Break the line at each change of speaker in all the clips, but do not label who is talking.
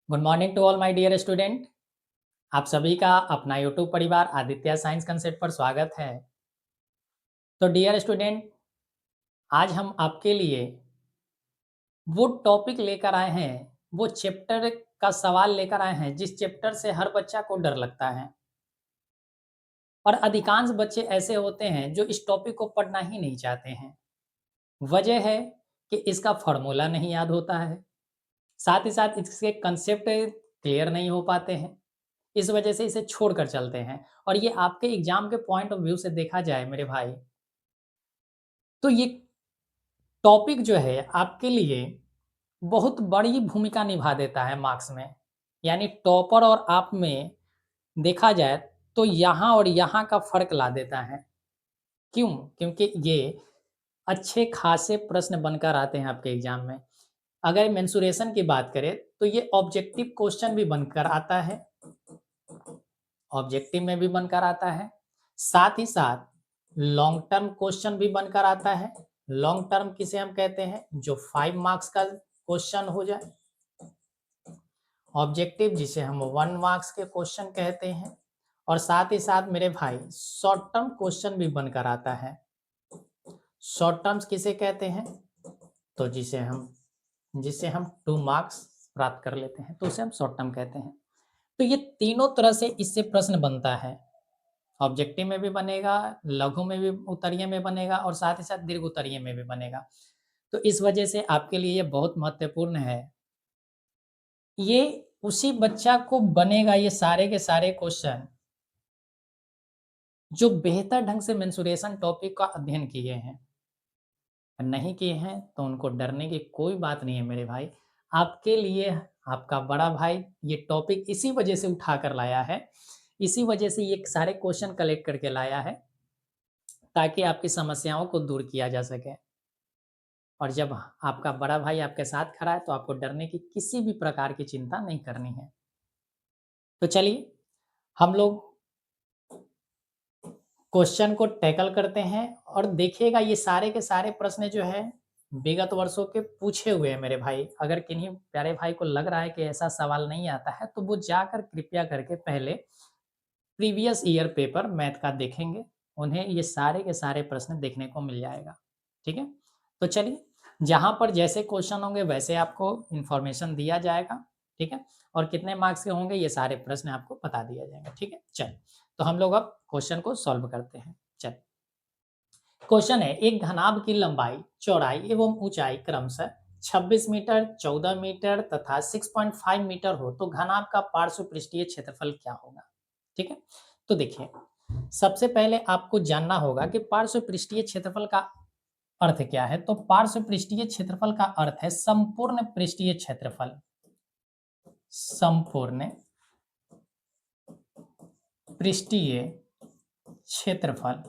Good morning to all my dear student. आप सभी का अपना यूट्यूब परिवार आदित्य साइंस कंसेप्ट पर स्वागत है। तो डियर स्टूडेंट, आज हम आपके लिए वो टॉपिक लेकर आए हैं, वो चैप्टर का सवाल लेकर आए हैं जिस चैप्टर से हर बच्चा को डर लगता है। और अधिकांश बच्चे ऐसे होते हैं जो इस टॉपिक को पढ़ना ही नहीं चाहते हैं। वजह है कि इसका फार्मूला नहीं याद होता है, साथ ही साथ इसके कंसेप्ट क्लियर नहीं हो पाते हैं। इस वजह से इसे छोड़कर चलते हैं। और ये आपके एग्जाम के पॉइंट ऑफ व्यू से देखा जाए मेरे भाई, तो ये टॉपिक जो है आपके लिए बहुत बड़ी भूमिका निभा देता है मार्क्स में। यानी टॉपर और आप में देखा जाए तो यहाँ और यहाँ का फर्क ला देता है। क्यों? क्योंकि ये अच्छे खासे प्रश्न बनकर आते हैं आपके एग्जाम में। अगर मेंसुरेशन की बात करें तो ये ऑब्जेक्टिव क्वेश्चन भी बनकर आता है, ऑब्जेक्टिव में भी बनकर आता है, साथ ही साथ लॉन्ग टर्म क्वेश्चन भी बनकर आता है। लॉन्ग टर्म किसे हम कहते हैं? जो 5 मार्क्स का क्वेश्चन हो जाए। ऑब्जेक्टिव जिसे हम 1 मार्क्स के क्वेश्चन कहते हैं। और साथ ही साथ मेरे भाई शॉर्ट टर्म क्वेश्चन भी बनकर आता है। शॉर्ट टर्म्स किसे कहते हैं? तो जिसे हम 2 मार्क्स प्राप्त कर लेते हैं तो उसे हम शॉर्ट टर्म कहते हैं। तो ये तीनों तरह से इससे प्रश्न बनता है। ऑब्जेक्टिव में भी बनेगा, लघु में भी उत्तरीय में बनेगा और साथ ही साथ दीर्घ उत्तरीय में भी बनेगा। तो इस वजह से आपके लिए ये बहुत महत्वपूर्ण है। ये उसी बच्चा को बनेगा ये सारे के सारे क्वेश्चन जो बेहतर ढंग से मेंसुरेशन टॉपिक का अध्ययन किए हैं। नहीं किए हैं तो उनको डरने की कोई बात नहीं है मेरे भाई। आपके लिए आपका बड़ा भाई ये टॉपिक इसी वजह से उठा कर लाया है, इसी वजह से ये सारे क्वेश्चन कलेक्ट करके लाया है ताकि आपकी समस्याओं को दूर किया जा सके। और जब आपका बड़ा भाई आपके साथ खड़ा है तो आपको डरने की किसी भी प्रकार की चिंता नहीं करनी है। तो चलिए हम लोग क्वेश्चन को टैकल करते हैं और देखिएगा ये सारे के सारे प्रश्न जो है विगत वर्षों के पूछे हुए हैं मेरे भाई। अगर किन्हीं प्यारे भाई को लग रहा है कि ऐसा सवाल नहीं आता है तो वो जाकर कृपया करके पहले प्रीवियस ईयर पेपर मैथ का देखेंगे, उन्हें ये सारे के सारे प्रश्न देखने को मिल जाएगा। ठीक है, तो चलिए जहाँ पर जैसे क्वेश्चन होंगे वैसे आपको इन्फॉर्मेशन दिया जाएगा। ठीक है, और कितने मार्क्स के होंगे ये सारे प्रश्न आपको बता दिया जाएगा। ठीक है, चल तो हम लोग अब क्वेश्चन को सॉल्व करते हैं। चल क्वेश्चन है, एक घनाभ की लंबाई, चौड़ाई एवं ऊंचाई क्रमशः 26 मीटर, 14 मीटर तथा 6.5 मीटर हो तो घनाभ का पार्श्व पृष्ठीय क्षेत्रफल क्या होगा? ठीक है, तो देखिए सबसे पहले आपको जानना होगा कि पार्श्व पृष्ठीय क्षेत्रफल का अर्थ क्या है। तो पार्श्व पृष्ठीय क्षेत्रफल का अर्थ है संपूर्ण पृष्ठीय क्षेत्रफल। संपूर्ण पृष्ठीय क्षेत्रफल।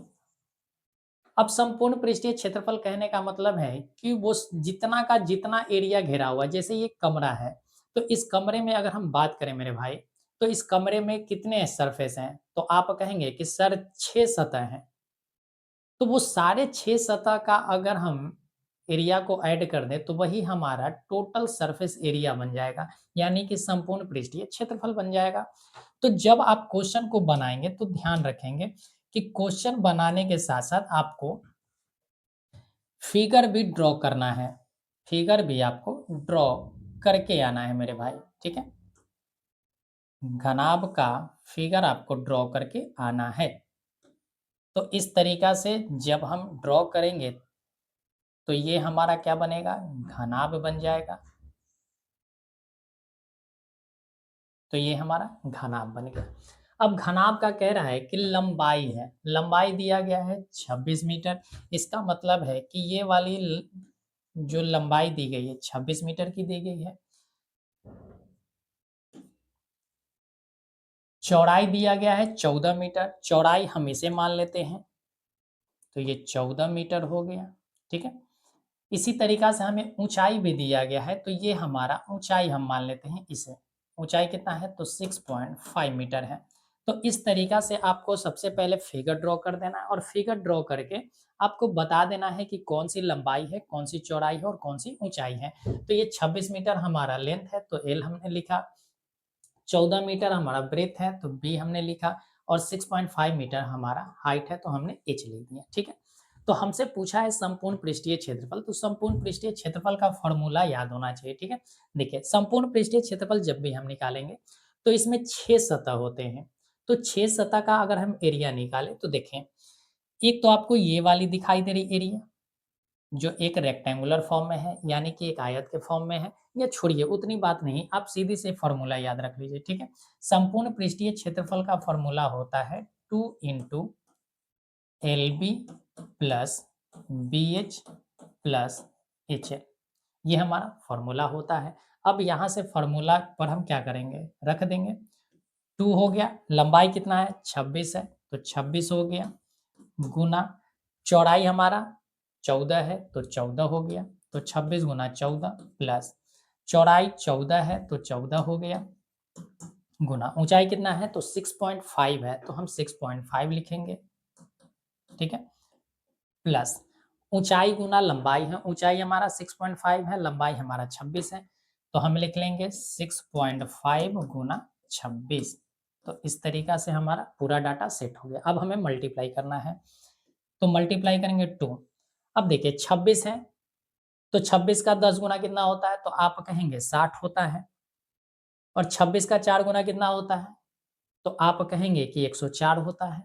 अब संपूर्ण पृष्ठीय क्षेत्रफल कहने का मतलब है कि वो जितना का जितना एरिया घेरा हुआ, जैसे ये कमरा है तो इस कमरे में अगर हम बात करें मेरे भाई तो इस कमरे में कितने सरफेस हैं? तो आप कहेंगे कि सर 6 सतह हैं। तो वो सारे 6 सतह का अगर हम एरिया को ऐड कर दें तो वही हमारा टोटल सरफेस एरिया बन जाएगा, यानी कि संपूर्ण पृष्ठीय क्षेत्रफल बन जाएगा। तो जब आप क्वेश्चन को बनाएंगे तो ध्यान रखेंगे कि क्वेश्चन बनाने के साथ साथ आपको फिगर भी ड्रॉ करना है। फिगर भी आपको ड्रॉ करके आना है मेरे भाई। ठीक है, घनाभ का फिगर आपको ड्रॉ करके आना है। तो इस तरीका से जब हम ड्रॉ करेंगे तो ये हमारा क्या बनेगा? घनाभ बन जाएगा। तो ये हमारा घनाभ बन गया। अब घनाभ का कह रहा है कि लंबाई है, लंबाई दिया गया है 26 मीटर। इसका मतलब है कि ये वाली जो लंबाई दी गई है 26 मीटर की दी गई है। चौड़ाई दिया गया है 14 मीटर, चौड़ाई हम इसे मान लेते हैं तो ये 14 मीटर हो गया। ठीक है, इसी तरीका से हमें ऊंचाई भी दिया गया है तो ये हमारा ऊंचाई हम मान लेते हैं इसे। ऊंचाई कितना है? तो 6.5 मीटर है। तो इस तरीका से आपको सबसे पहले फिगर ड्रॉ कर देना है और फिगर ड्रॉ करके आपको बता देना है कि कौन सी लंबाई है, कौन सी चौड़ाई है और कौन सी ऊंचाई है। तो ये 26 मीटर हमारा लेंथ है तो एल हमने लिखा, 14 मीटर हमारा ब्रेथ है तो बी हमने लिखा, और 6.5 मीटर हमारा हाइट है तो हमने एच लिख दिया। ठीक है, तो हमसे पूछा है संपूर्ण पृष्ठीय क्षेत्रफल, तो संपूर्ण पृष्ठीय क्षेत्रफल का फॉर्मूला याद होना चाहिए। ठीक है, देखिए संपूर्ण पृष्ठीय क्षेत्रफल जब भी हम निकालेंगे तो इसमें 6 सतह होते हैं, तो 6 सतह का अगर हम एरिया निकालें तो देखें, एक तो आपको ये वाली दिखाई दे रही एरिया, जो एक रेक्टेंगुलर फॉर्म में है, यानी कि एक आयत के फॉर्म में है। या छोड़िए उतनी बात नहीं, आप सीधी से फॉर्मूला याद रख लीजिए। ठीक है, संपूर्ण पृष्ठीय क्षेत्रफल का फॉर्मूला होता है 2 into L B plus B H plus H L, ये हमारा फॉर्मूला होता है। अब यहाँ से फॉर्मूला पर हम क्या करेंगे, रख देंगे। 2 हो गया, लंबाई कितना है 26 है तो 26 हो गया, गुना चौड़ाई हमारा 14 है तो 14 हो गया, तो 26 गुना 14 प्लस चौड़ाई 14 है तो 14 हो गया, गुना ऊंचाई कितना है तो 6.5 है तो हम 6.5 लिखेंगे। ठीक है, प्लस ऊंचाई गुना लंबाई है, ऊंचाई हमारा 6.5 है, लंबाई हमारा 26 है, तो हम लिख लेंगे 6.5 गुना 26। तो इस तरीका से हमारा पूरा डाटा सेट हो गया। अब हमें मल्टीप्लाई करना है, तो मल्टीप्लाई करेंगे 2। अब देखिए 26 है तो 26 का 10 गुना कितना होता है, तो आप कहेंगे 60 होता है, और 26 का 4 गुना कितना होता है, तो आप कहेंगे कि 104 होता है।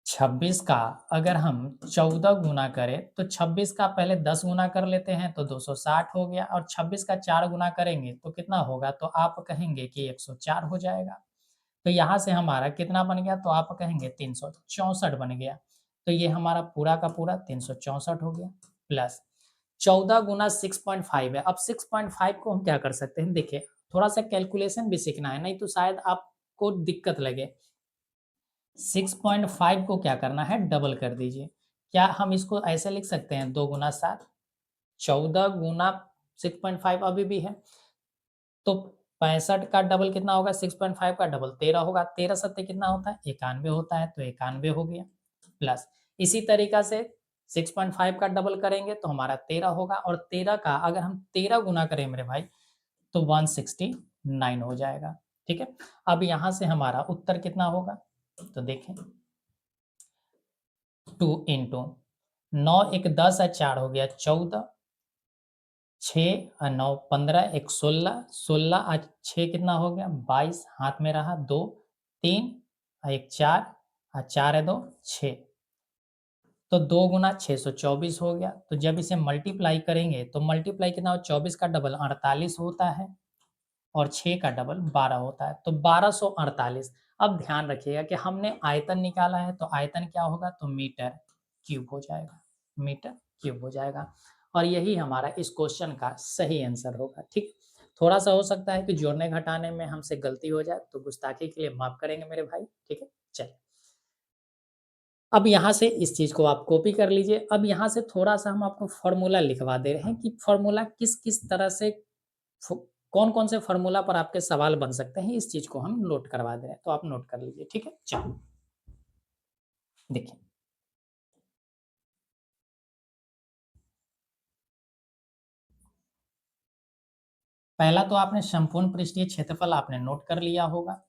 26 का अगर हम 14 गुना करें तो 26 का पहले 10 गुना कर लेते हैं तो 260 हो गया, और 26 का 4 गुना करेंगे तो कितना होगा, तो आप कहेंगे कि 104 हो जाएगा। तो यहाँ से हमारा कितना बन गया, तो आप कहेंगे 364 बन गया। तो ये हमारा पूरा का पूरा 364 हो गया, प्लस 14 गुना 6.5 है। अब 6.5 को हम क्या कर सकते हैं, देखिए थोड़ा सा कैलकुलेशन भी सीखना है, नहीं तो शायद आपको दिक्कत लगे। 6.5 को क्या करना है, डबल कर दीजिए। क्या हम इसको ऐसे लिख सकते हैं, 2 गुना 7, 14 गुना 6.5 अभी भी है, तो 65 का डबल कितना होगा, 6.5 का डबल 13 होगा, 13 सत्ते कितना होता है 91 होता है, तो 91 हो गया, प्लस इसी तरीका से 6.5 का डबल करेंगे तो हमारा 13 होगा, और 13 का अगर हम 13 गुना करें मेरे भाई तो 169 हो जाएगा। ठीक है, अब यहाँ से हमारा उत्तर कितना होगा, तो देखें 2 इंटू 9 एक 10 है, 4 हो गया 14, 6 9 15 एक 16, 16 आज 6 कितना हो गया 22, हाथ में रहा 2, 3 एक 4, 4 है 2 6, तो 2 गुना 624 हो गया। तो जब इसे मल्टीप्लाई करेंगे तो मल्टीप्लाई कितना हो, 24 का डबल 48 होता है, और 6 का डबल 12 होता है, तो 1248। अब ध्यान रखिएगा कि हमने आयतन निकाला है, तो आयतन क्या होगा, तो मीटर क्यूब हो जाएगा, मीटर क्यूब हो जाएगा, और यही हमारा इस क्वेश्चन का सही आंसर होगा। ठीक, थोड़ा सा हो सकता है कि जोड़ने घटाने में हमसे गलती हो जाए, तो गुस्ताखी के लिए माफ करेंगे मेरे भाई। ठीक है, चलिए अब यहाँ से इस चीज़ को आप कॉपी कर लीजिए। अब यहाँ से थोड़ा-सा हम आपको फ़ॉर्मूला लिखवा दे रहे हैं कि फ़ॉर्मूला किस-किस तरह से फ़ो कौन-कौन से फ़ॉर्मूला पर आपके सवाल बन सकते हैं, इस चीज़ को हम नोट करवा दे रहे हैं। तो आप नोट कर लीजिए, ठीक है? चलिए, देखिए। पहला तो आपने संपूर्ण पृष्ठीय क्षेत्रफल आपने नोट कर लिया होगा।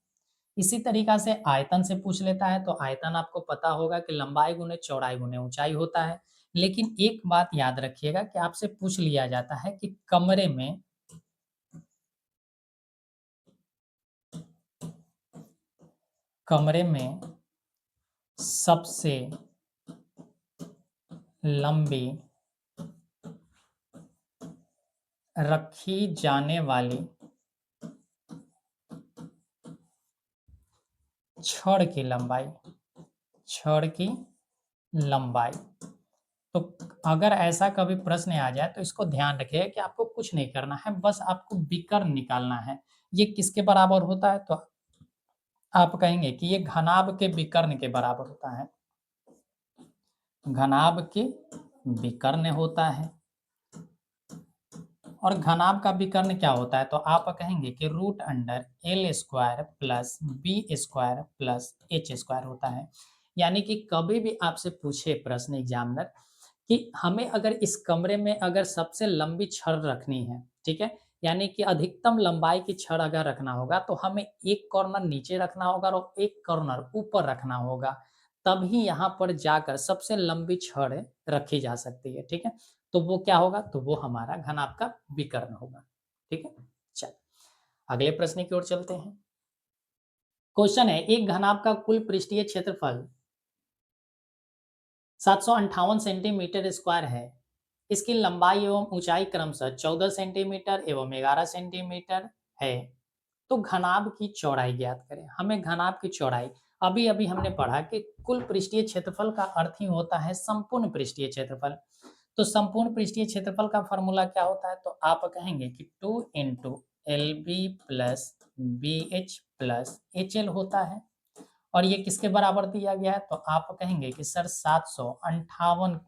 इसी तरीक़ा से आयतन से पूछ लेता है, तो आयतन आपको पता होगा कि लंबाई गुने चौड़ाई गुने ऊँचाई होता है। लेकिन एक बात याद रखिएगा कि आपसे पूछ लिया जाता है कि कमरे में सबसे लंबी रखी जाने वाली छड़ की लंबाई, छड़ की लंबाई। तो अगर ऐसा कभी प्रश्न आ जाए तो इसको ध्यान रखिए कि आपको कुछ नहीं करना है, बस आपको विकर्ण निकालना है। ये किसके बराबर होता है, तो आप कहेंगे कि ये घनाभ के विकर्ण के बराबर होता है। घनाभ के विकर्ण होता है, और घनाभ का विकर्ण क्या होता है, तो आप कहेंगे कि root under L square plus B square plus H square होता है। यानी कि कभी भी आपसे पूछे प्रश्न एग्जामिनर कि हमें अगर इस कमरे में अगर सबसे लंबी छड़ रखनी है, ठीक है, यानी कि अधिकतम लंबाई की छड़ अगर रखना होगा तो हमें एक कॉर्नर नीचे रखना होगा और एक कॉर्नर ऊपर रखना होगा, तभी यहाँ पर जाकर सबसे लंबी छड़ रखी जा सकती है। ठीक है, तो वो क्या होगा, तो वो हमारा घनाभ का विकर्ण होगा। ठीक है, चल अगले प्रश्न की ओर चलते हैं। क्वेश्चन है, एक घनाभ का कुल पृष्ठीय क्षेत्रफल 758 सेंटीमीटर स्क्वायर है। इसकी लंबाई एवं ऊंचाई क्रमशः 14 सेंटीमीटर एवं 11 सेंटीमीटर है। तो घनाभ की चौड़ाई ज्ञात करें। हमें घनाभ की चौड़ाई, अभी अभी हमने पढ़ा कि कुल पृष्ठीय क्षेत्रफल का अर्थ ही होता है संपूर्ण पृष्ठीय क्षेत्रफल। तो संपूर्ण पृष्ठीय क्षेत्रफल का फॉर्मूला क्या होता है, तो आप कहेंगे कि 2 into L B plus B H plus H L होता है। और ये किसके बराबर दिया गया है, तो आप कहेंगे कि सर 758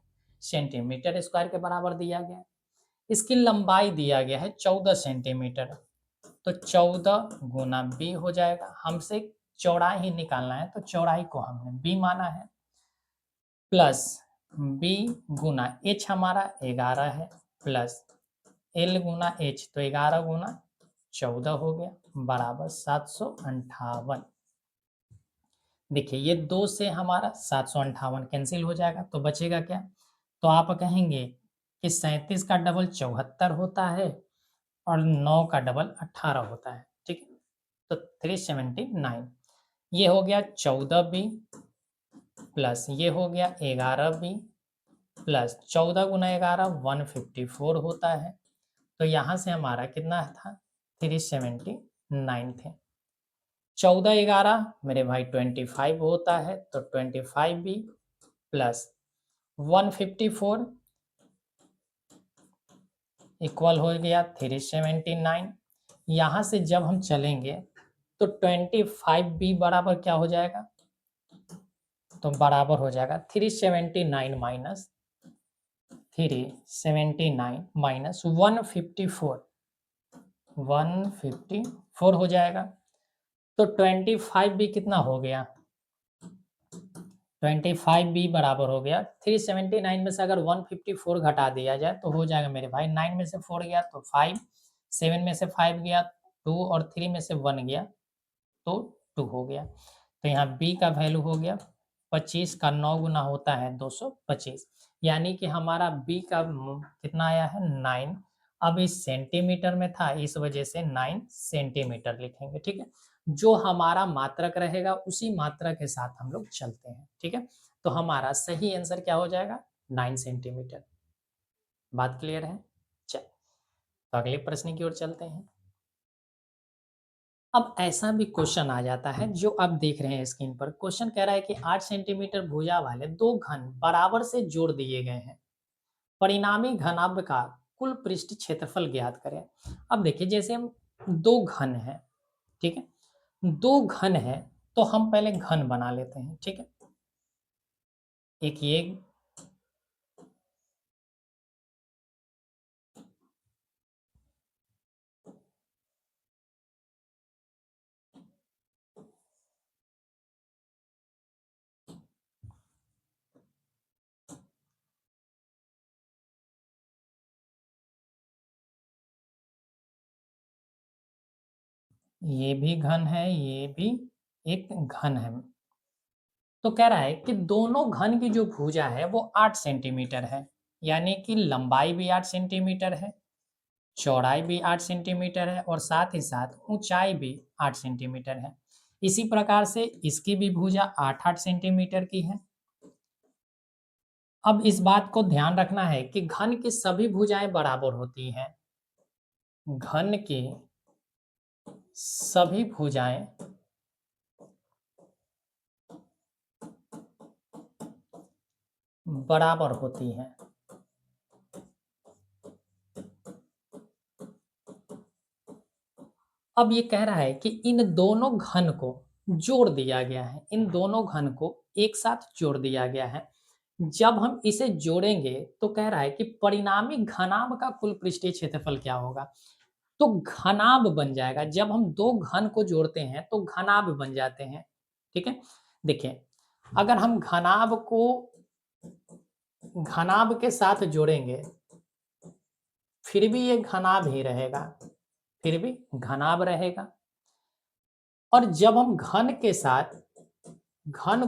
सेंटीमीटर स्क्वायर के बराबर दिया गया है। इसकी लंबाई दिया गया है 14 सेंटीमीटर, तो 14 गुना बी हो जाएगा। हमसे चौड़ाई ही निकालना है, तो चौड़ाई को हमने बी माना है, प्लस बी गुना एच हमारा 11 है, प्लस एल गुना एच, तो 11 गुना 14 हो गया, बराबर 758। देखिए ये 2 से हमारा 758 कैंसिल हो जाएगा, तो बचेगा क्या, तो आप कहेंगे कि 37 का डबल 74 होता है और 9 का डबल 18 होता है। ठीक है, तो 379 ये हो गया 14 बी प्लस ये हो गया 11 बी प्लस 14 गुना 11 154 होता है। तो यहाँ से हमारा कितना था, 379 थे। 14 11 मेरे भाई 25 होता है, तो 25 बी प्लस 154 इक्वल हो गया 379। यहाँ से जब हम चलेंगे तो 25 बी बराबर क्या हो जाएगा, तो बराबर हो जाएगा 379 माइनस 379 माइनस 154 हो जाएगा। तो 25 बी कितना हो गया, 25 बी बराबर हो गया 379 में से अगर 154 घटा दिया जाए तो हो जाएगा मेरे भाई 9 में से 4 गया तो 5, 7 में से 5 गया 2 और 3 में से 1 गया तो 2 हो गया। तो यहाँ बी का वैल्यू हो गया 25 का 9 गुना होता है 225, यानी कि हमारा बी का कितना आया है 9। अब इस सेंटीमीटर में था, इस वजह से 9 सेंटीमीटर लिखेंगे। ठीक है, जो हमारा मात्रक रहेगा उसी मात्रक के साथ हम लोग चलते हैं। ठीक है, तो हमारा सही आंसर क्या हो जाएगा, 9 सेंटीमीटर। बात क्लियर है, चल तो अगले प्रश्न की ओर चलते हैं। अब ऐसा भी क्वेश्चन आ जाता है जो आप देख रहे हैं स्क्रीन पर। क्वेश्चन कह रहा है कि 8 सेंटीमीटर भुजा वाले दो घन बराबर से जोड़ दिए गए हैं, परिणामी घनाभ का कुल पृष्ठ क्षेत्रफल ज्ञात करें। अब देखिए जैसे हम दो घन है, ठीक है, दो घन है तो हम पहले घन बना लेते हैं। ठीक है, एक ये भी घन है, ये भी एक घन है। तो कह रहा है कि दोनों घन की जो भुजा है वो 8 सेंटीमीटर है, यानी कि लंबाई भी 8 सेंटीमीटर है, चौड़ाई भी 8 सेंटीमीटर है और साथ ही साथ ऊंचाई भी 8 सेंटीमीटर है। इसी प्रकार से इसकी भी भुजा 8-8 सेंटीमीटर की है। अब इस बात को ध्यान रखना है कि घन की सभी भुजाएं बराबर होती हैं। घन की सभी भुजाएं बराबर होती हैं। अब ये कह रहा है कि इन दोनों घन को जोड़ दिया गया है, इन दोनों घन को एक साथ जोड़ दिया गया है। जब हम इसे जोड़ेंगे तो कह रहा है कि परिणामी घनाभ का कुल पृष्ठीय क्षेत्रफल क्या होगा, तो घनाभ बन जाएगा। जब हम दो घन को जोड़ते हैं तो घनाभ बन जाते हैं। ठीक है, देखिए अगर हम घनाभ को घनाभ के साथ जोड़ेंगे फिर भी ये घनाभ ही रहेगा। फिर भी घनाभ रहेगा। और जब हम घन के साथ घन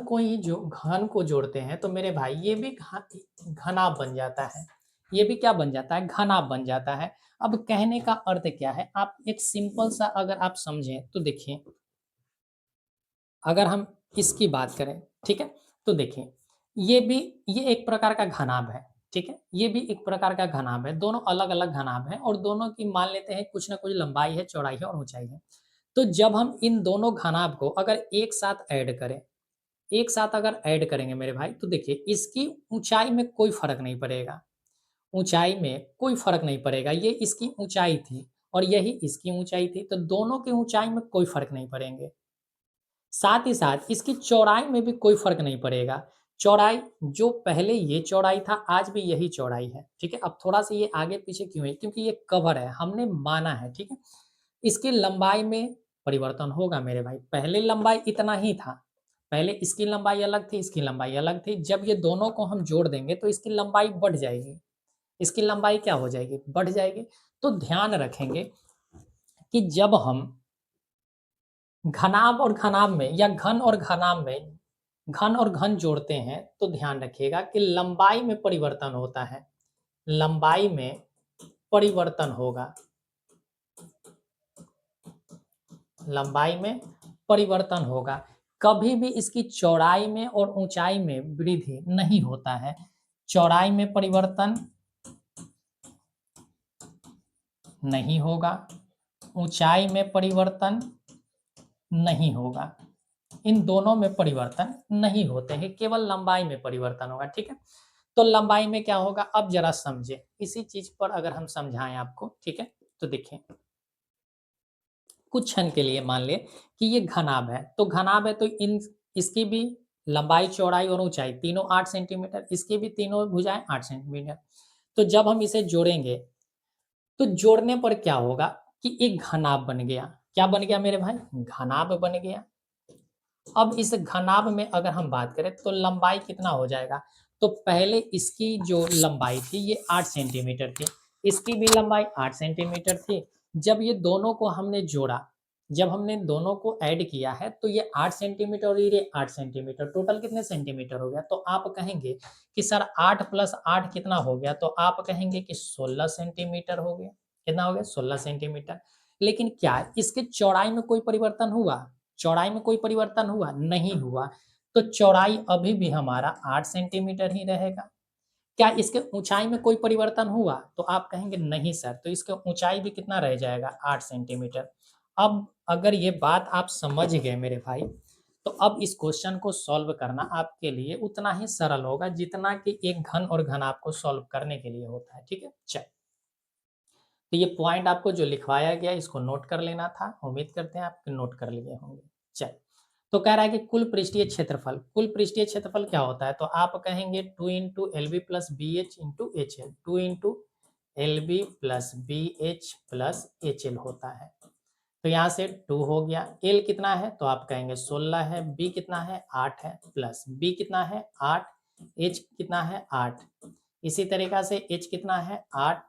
को जोड़ते हैं तो मेरे भाई ये भी घनाभ बन जाता है। ये भी क्या बन जाता है? घनाभ बन जाता है। अब कहने का अर्थ क्या है? आप एक सिंपल सा अगर आप समझें तो देखिए, अगर हम इसकी बात करें, ठीक है? तो देखिए, ये एक प्रकार का घनाभ है, ठीक है? ये भी एक प्रकार का घनाभ है, दोनों अलग-अलग घनाभ हैं और दोनों की मान लेते हैं कुछ ना कुछ लंबाई है, चौड़ाई है और ऊँचाई है। तो जब हम इन दोनों घनाभ को अगर एक साथ अगर ऐड करेंगे मेरे भाई, तो देखिए इसकी ऊँचाई में कोई फ़र्क नहीं पड़ेगा, ऊँचाई में कोई फ़र्क नहीं पड़ेगा। ये इसकी ऊँचाई थी और यही इसकी ऊँचाई थी, तो दोनों की ऊँचाई में कोई फ़र्क नहीं पड़ेंगे। साथ ही साथ इसकी चौड़ाई में भी कोई फ़र्क नहीं पड़ेगा। चौड़ाई जो पहले ये चौड़ाई था, आज भी यही चौड़ाई है, ठीक है? अब थोड़ा-सा ये आगे-पीछे क्यों है? क्योंकि ये कवर है, हमने माना है, ठीक है? इसकी लंबाई में परिवर्तन होगा मेरे भाई, पहले लंबाई इतना ही था, पहले इसकी लंबाई अलग थी, इसकी लंबाई अलग थी, जब ये दोनों को हम जोड़ देंगे तो इसकी लंबाई बढ़ जाएगी, इसकी लंबाई क्या हो जाएगी? बढ़ जाएगी। तो ध्यान रखेंगे कि जब हम घनाभ और घनाभ में या घन और घनाभ में घन और घन जोड़ते हैं तो ध्यान रखिएगा कि लंबाई में परिवर्तन होता है, लंबाई में परिवर्तन होगा, लंबाई में परिवर्तन होगा। कभी भी इसकी चौड़ाई में और ऊंचाई में वृद्धि नहीं होता है। चौड़ाई में परिवर्तन नहीं होगा, ऊंचाई में परिवर्तन नहीं होगा। इन दोनों में परिवर्तन नहीं होते हैं, केवल लंबाई में परिवर्तन होगा, ठीक है? तो लंबाई में क्या होगा? अब जरा समझे, इसी चीज पर अगर हम समझाएं आपको, ठीक है? तो देखिए, कुछ क्षण के लिए मान लें कि ये घनाभ है, तो घनाभ है तो इन इसकी भी लंबाई, चौड़ाई और ऊंचाई तीनों 8 सेंटीमीटर, इसकी भी तीनों भुजाएं 8 सेंटीमीटर। तो जब हम इसे जोड़ेंगे, तो जोड़ने पर क्या होगा कि एक घनाभ बन गया। क्या बन गया मेरे भाई? घनाभ बन गया। अब इस घनाभ में अगर हम बात करें तो लंबाई कितना हो जाएगा? तो पहले इसकी जो लंबाई थी ये 8 सेंटीमीटर थी, इसकी भी लंबाई 8 सेंटीमीटर थी। जब ये दोनों को हमने जोड़ा, जब हमने दोनों को ऐड किया है तो ये 8 सेंटीमीटर और ये 8 सेंटीमीटर, टोटल कितने सेंटीमीटर हो गया? तो आप कहेंगे कि सर 8 प्लस 8 कितना हो गया? तो आप कहेंगे कि 16 सेंटीमीटर हो गया। कितना हो गया? 16 सेंटीमीटर। लेकिन क्या इसके चौड़ाई में कोई परिवर्तन हुआ? चौड़ाई में कोई परिवर्तन हुआ? नहीं हुआ। तो चौड़ाई अभी भी हमारा 8 सेंटीमीटर ही रहेगा। क्या इसके ऊँचाई में कोई परिवर्तन हुआ? तो आप कहेंगे नहीं सर, तो इसका ऊँचाई भी कितना रह जाएगा? 8 सेंटीमीटर। अब अगर ये बात आप समझ गए मेरे भाई, तो अब इस क्वेश्चन को सॉल्व करना आपके लिए उतना ही सरल होगा जितना कि एक घन और घन आपको सॉल्व करने के लिए होता है, ठीक है? चलिए। तो ये पॉइंट आपको जो लिखवाया गया इसको नोट कर लेना था। उम्मीद करते हैं आप नोट कर लिए होंगे। चलिए, तो कह रहा है कि कुल पृष्ठीय क्षेत्रफल क्या होता है? तो आप कहेंगे 2 into L B plus B H into H L, 2 into L B plus B H plus H L होता है। तो यहाँ से 2 हो गया। एल कितना है? तो आप कहेंगे 16 है। बी कितना है? 8 है। प्लस बी कितना है? 8। एच कितना है? 8। इसी तरीका से एच कितना है? 8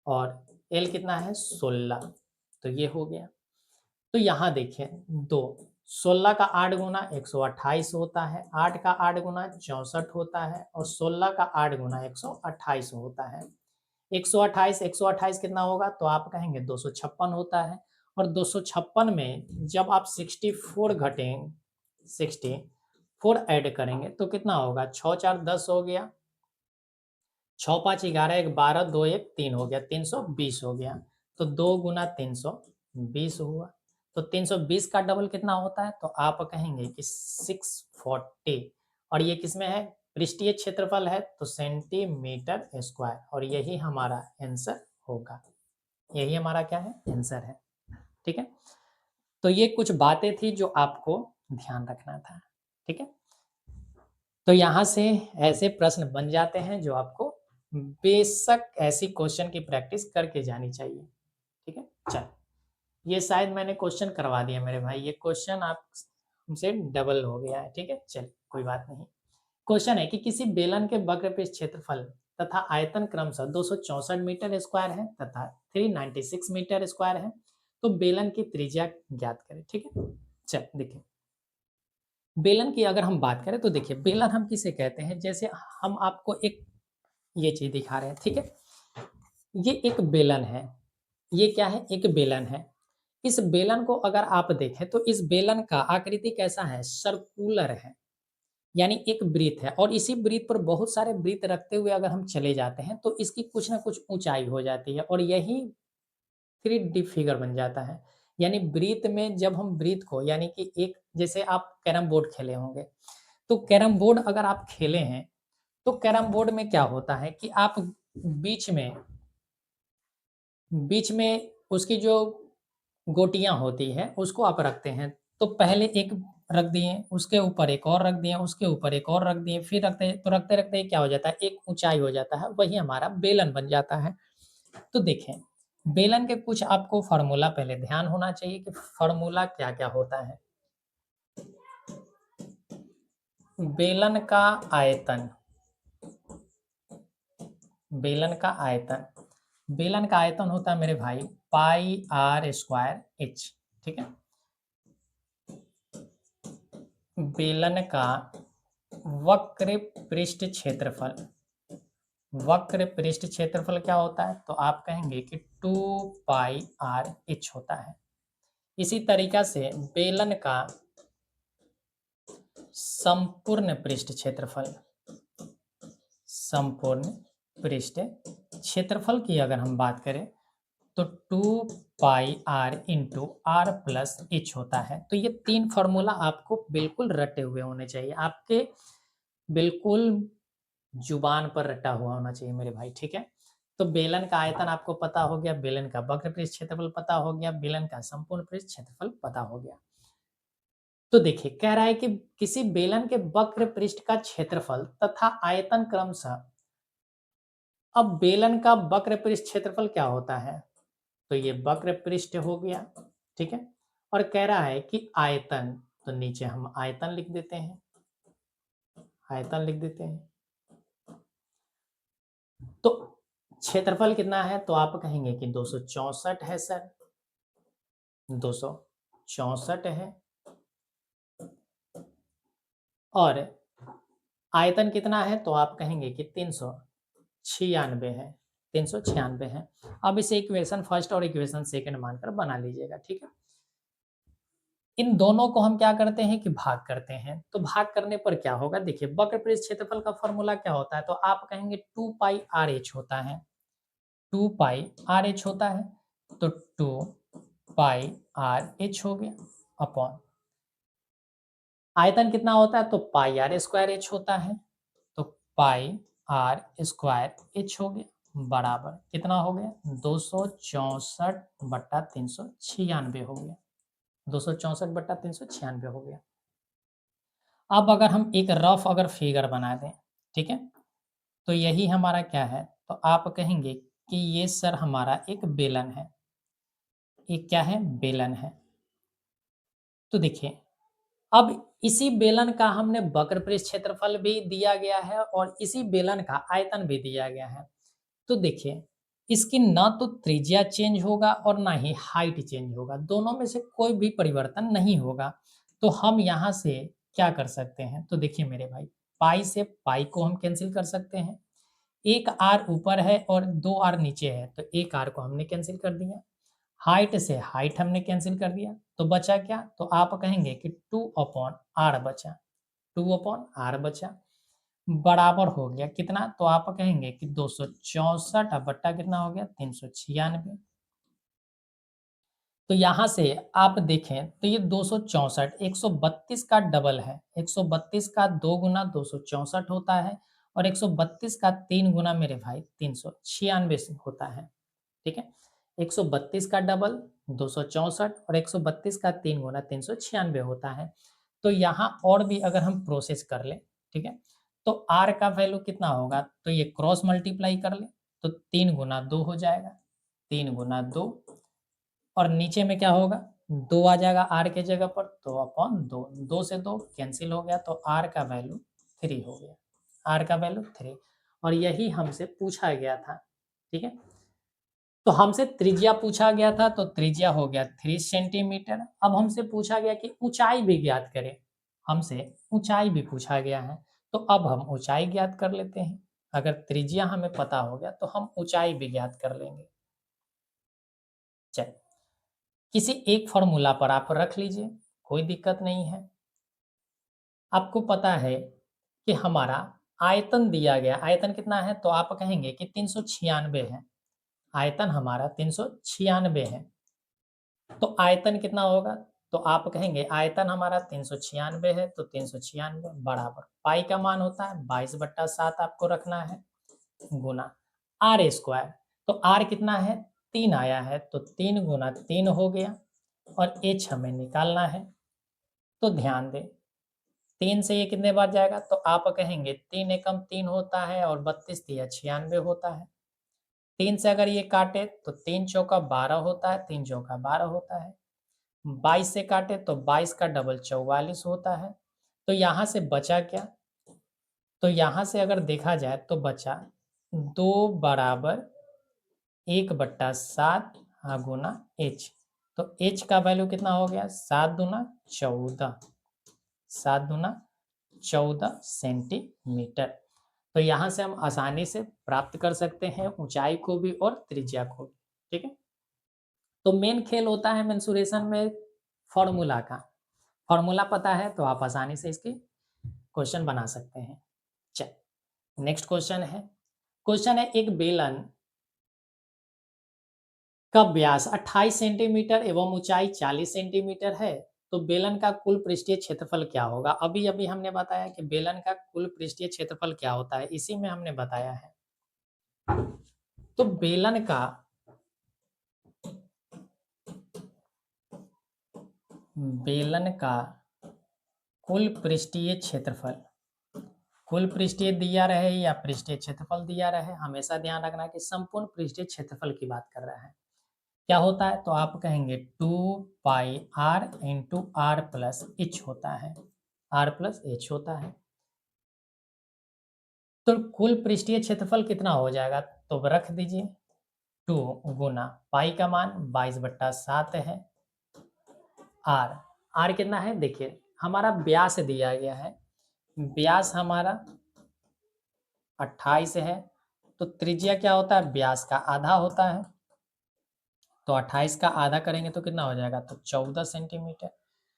और एल कितना है? 16। तो ये हो गया। तो यहाँ देखिए 2, 16 का 8 गुना 128 होता है, 8 का 8 गुना 64 होता है और 16 का 8 गुना 128 होता है। 128 कितना होगा? तो आप कहेंगे 256 होता है। और 256 में जब आप 64 ऐड करेंगे तो कितना होगा? 6 4 10 हो गया, 6 5 11, 1 12, 2 1 3 हो गया, 320 हो गया। तो 2 गुना 320 हुआ। तो 320 का डबल कितना होता है? तो आप कहेंगे कि 640। और ये किसमें है? पृष्ठीय क्षेत्रफल है तो सेंटीमीटर स्क्वायर, और यही हमारा आंसर होगा। यही हमारा क्या है? आंसर है। ठीक है? तो ये कुछ बातें थी जो आपको ध्यान रखना था। ठीक है? तो यहाँ से ऐसे प्रश्न बन जाते हैं जो आपको बेशक ऐसी क्वेश्चन की प्रैक्टिस करके जानी चाहिए। ठीक है? चल, ये शायद मैंने क्वेश्चन करवा दिया मेरे भाई, ये क्वेश्चन आप हमसे डबल हो गया है। ठीक है? चलिए, कोई बात नहीं। क्वेश्चन है कि किसी बेलन के वक्रपृष्ठ क्षेत्रफल तथा आयतन क्रमशः 264 मीटर स्क्वायर है तथा 396 मीटर स्क्वायर है। तो बेलन की त्रिज्या ज्ञात करें, ठीक है। चल देखिए, बेलन की अगर हम बात करें तो देखिए बेलन हम किसे कहते हैं, जैसे हम आपको एक ये चीज दिखा रहे हैं, ठीक है। ये एक बेलन है, ये क्या है, एक बेलन है। इस बेलन को अगर आप देखें तो इस बेलन का आकृति कैसा है, सर्कुलर है, यानी एक वृत्त है, और इसी वृत्त पर बहुत सारे वृत्त रखते हुए अगर हम चले जाते हैं तो इसकी कुछ ना कुछ ऊंचाई हो जाती है, और यही 3D फिगर बन जाता है। यानी वृत्त में जब हम वृत्त को, यानी कि एक, जैसे आप कैरम बोर्ड खेले होंगे, तो कैरम बोर्ड अगर आप खेले हैं तो कैरम बोर्ड में क्या होता है कि आप बीच में बीच में उसकी जो गोटियां होती है उसको आप रखते हैं। तो पहले एक रख दिए, उसके ऊपर एक और रख दिए, उसके ऊपर एक और रख दिए, फिर रखते रखते क्या हो जाता है, एक ऊंचाई हो जाता है, वही हमारा बेलन बन जाता है। तो देखें, बेलन के कुछ आपको फार्मूला पहले ध्यान होना चाहिए कि फार्मूला क्या क्या होता है। बेलन का आयतन, बेलन का आयतन, बेलन का आयतन होता है मेरे भाई पाई आर स्क्वायर एच, ठीक है। बेलन का वक्र पृष्ठ क्षेत्रफल, वक्र पृष्ठ क्षेत्रफल क्या होता है, तो आप कहेंगे कि 2 पाई आर एच होता है। इसी तरीका से बेलन का संपूर्ण पृष्ठ क्षेत्रफल, संपूर्ण पृष्ठ क्षेत्रफल की अगर हम बात करें तो 2 pi R into R plus H होता है। तो ये तीन फॉर्मूला आपको बिल्कुल रटे हुए होने चाहिए, आपके बिल्कुल जुबान पर रटा हुआ होना चाहिए मेरे भाई, ठीक है। तो बेलन का आयतन आपको पता हो गया, बेलन का वक्र पृष्ठ क्षेत्रफल पता हो गया, बेलन का संपूर्ण पृष्ठ क्षेत्रफल पता हो गया। तो देखिए कह रहा है कि किसी बेलन के वक्र पृष्ठ का क्षेत्रफल तथा आयतन क्रमशः, अब बेलन का वक्र पृष्ठ क्षेत्रफल क्या होता है, तो ये वक्र पृष्ठ हो गया, ठीक है। और कह रहा है कि आयतन, तो नीचे हम आयतन लिख देते हैं, आयतन लिख देते हैं। तो क्षेत्रफल कितना है, तो आप कहेंगे कि 264 है सर, 264 है। और आयतन कितना है, तो आप कहेंगे कि 396 है, 396 है। अब इसे इक्वेशन फर्स्ट और इक्वेशन सेकंड मानकर बना लीजिएगा, ठीक है। इन दोनों को हम क्या करते हैं कि भाग करते हैं, तो भाग करने पर क्या होगा, देखिए वक्र पृष्ठ क्षेत्रफल का फॉर्मूला क्या होता है, तो आप कहेंगे 2 पाई आर एच होता है, 2 पाई आर एच होता है। तो 2 पाई आर एच हो गया अपॉन आयतन कितना होता है, तो पाई आर स्क्वायर एच होता है, तो पाई आर स्क्वायर एच हो गया बराबर कितना हो गया, 264/396 हो गया, 264/396 हो गया। अब अगर हम एक रफ अगर फिगर बना दें, ठीक है, तो यही हमारा क्या है, तो आप कहेंगे कि ये सर हमारा एक बेलन है, एक क्या है, बेलन है। तो देखिए अब इसी बेलन का हमने वक्र पृष्ठ क्षेत्रफल भी दिया गया है और इसी बेलन का आयतन भी दिया गया है। तो देखिए इसकी ना तो त्रिज्या चेंज होगा और ना ही हाइट चेंज होगा, दोनों में से कोई भी परिवर्तन नहीं होगा। तो हम यहाँ से क्या कर सकते हैं, तो देखिए मेरे भाई, पाई से पाई को हम कैंसिल कर सकते हैं, एक आर ऊपर है और 2 आर नीचे है, तो एक आर को हमने कैंसिल कर दिया, हाइट से हाइट हमने कैंसिल कर दिया, तो बचा क्या, तो आप कहेंगे कि 2/r बचा, 2/r बचा बराबर हो गया कितना, तो आप कहेंगे कि 264 अब बट्टा कितना हो गया, 396। तो यहां से आप देखें तो ये 264 132 का डबल है, 132 का 2 गुना 264 होता है, और 132 का 3 गुना मेरे भाई 396 होता है, ठीक है। 132 का डबल 264 और 132 का 3 गुना 396 होता है। तो यहाँ और भी अगर हम प्रोसेस कर ले, ठीक है, तो आर का वैल्यू कितना होगा, तो ये क्रॉस मल्टीप्लाई कर ले, तो 3 गुना 2 हो जाएगा, 3 गुना 2, और नीचे में क्या होगा, 2 आ जाएगा आर के जगह पर, तो अपॉन 2, 2 से 2 कैंसिल हो गया, तो आर का वैल्यू 3 हो गया, आर का वैल्यू 3। और यही हमसे पूछा गया था, ठीक है। तो हमसे त्रिज्या पूछा गया था, तो त्रिज्या हो गया 3 सेंटीमीटर। अब हमसे पूछा गया कि ऊंचाई भी ज्ञात करें, हमसे ऊंचाई भी पूछा गया है, तो अब हम ऊंचाई ज्ञात कर लेते हैं। अगर त्रिज्या हमें पता हो गया तो हम ऊंचाई भी ज्ञात कर लेंगे। चल, किसी एक फॉर्मूला पर आप रख लीजिए, कोई दिक्कत नहीं है। आपको पता है कि हमारा आयतन दिया गया, आयतन कितना है, तो आप कहेंगे कि 396 है। आयतन हमारा 396 है, तो आयतन कितना होगा, तो आप कहेंगे आयतन हमारा 396 है, तो 396 बराबर पाई का मान होता है 22/7 आपको रखना है, गुना आर स्क्वायर। तो आर कितना है, 3 आया है, तो 3 गुना 3 हो गया, और एच हमें निकालना है। तो ध्यान दें, 3 से ये कितने बार जाएगा, तो आप कहेंगे 3 एकम 3 होता है, और 32 तिया 96 होता है। 3 से अगर ये काटे तो 3 चौका 12 होता है, 3 चौका 12 होता है। 22 से काटे तो 22 का डबल 44 होता है। तो यहाँ से बचा क्या, तो यहाँ से अगर देखा जाए तो बचा 2 बराबर 1/7 गुना एच। तो एच का वैल्यू कितना हो गया, 7 दूना 14, 7 दूना 14 सेंटीमीटर। तो यहाँ से हम आसानी से प्राप्त कर सकते हैं ऊंचाई को भी और त्रिज्या को भी। ठीक है, तो मेन खेल होता है मेंसुरेशन में फॉर्मूला का। फॉर्मूला पता है तो आप आसानी से इसके क्वेश्चन बना सकते हैं। चल, नेक्स्ट क्वेश्चन है। क्वेश्चन है, एक बेलन का व्यास 28 सेंटीमीटर एवं ऊंचाई 40 सेंटीमीटर है, तो बेलन का कुल पृष्ठीय क्षेत्रफल क्या होगा। अभी अभी हमने बताया कि बेलन का कुल पृष्ठीय क्षेत्रफल क्या होता है, इसी में हमने बताया है। तो बेलन का कुल पृष्ठीय क्षेत्रफल, कुल पृष्ठीय दिया रहे या पृष्ठीय क्षेत्रफल दिया रहे, हमेशा ध्यान रखना कि संपूर्ण पृष्ठीय क्षेत्रफल की बात कर रहा है। क्या होता है, तो आप कहेंगे 2πr into R plus H होता है, आर प्लस एच होता है। तो कुल पृष्ठीय क्षेत्रफल कितना हो जाएगा, तो रख दीजिए 2 गुना पाई का मान 22/7 है, आर, आर कितना है, देखिए हमारा व्यास दिया गया है, व्यास हमारा 28 है, तो त्रिज्या क्या होता है, व्यास का आधा होता है, तो 28 का आधा करेंगे तो कितना हो जाएगा, तो 14 सेंटीमीटर।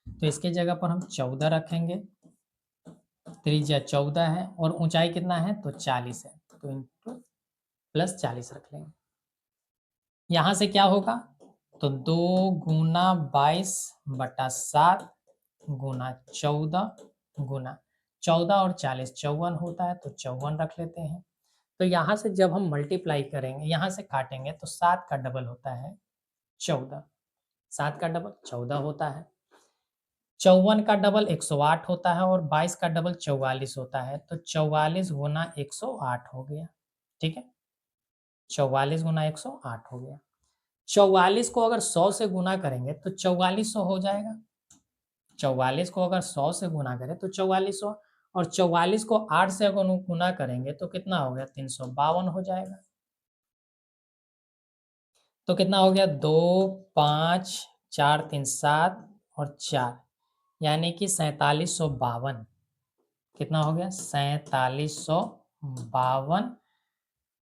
तो इसके जगह पर हम 14 रखेंगे, त्रिज्या 14 है, और ऊंचाई कितना है, तो 40 है, तो इंटू प्लस 40 रख लेंगे। यहाँ से क्या होगा, तो 2 गुना 22/7 गुना 14 गुना 14 और 40 54 होता है, तो 54 रख लेते हैं। तो यहाँ से जब हम मल्टीप्लाई करेंगे, यहाँ से काटेंगे, तो 7 का डबल होता है 14, 7 का डबल 14 होता है, 54 का डबल 108 होता है, और 22 का डबल 44 होता है, तो 44 गुना 108 हो गया। ठीक है, 44 गुना 108 हो गया। 44 को अगर 100 से गुना करेंगे तो 4400 हो जाएगा। 44 को अगर 100 से गुना करें तो 4400, और 44 को 8 से अगर गुना करेंगे तो कितना हो गया, 352 हो जाएगा। तो कितना हो गया, 2 5 4 3 7 और 4, यानी कि 4752। कितना हो गया, 4752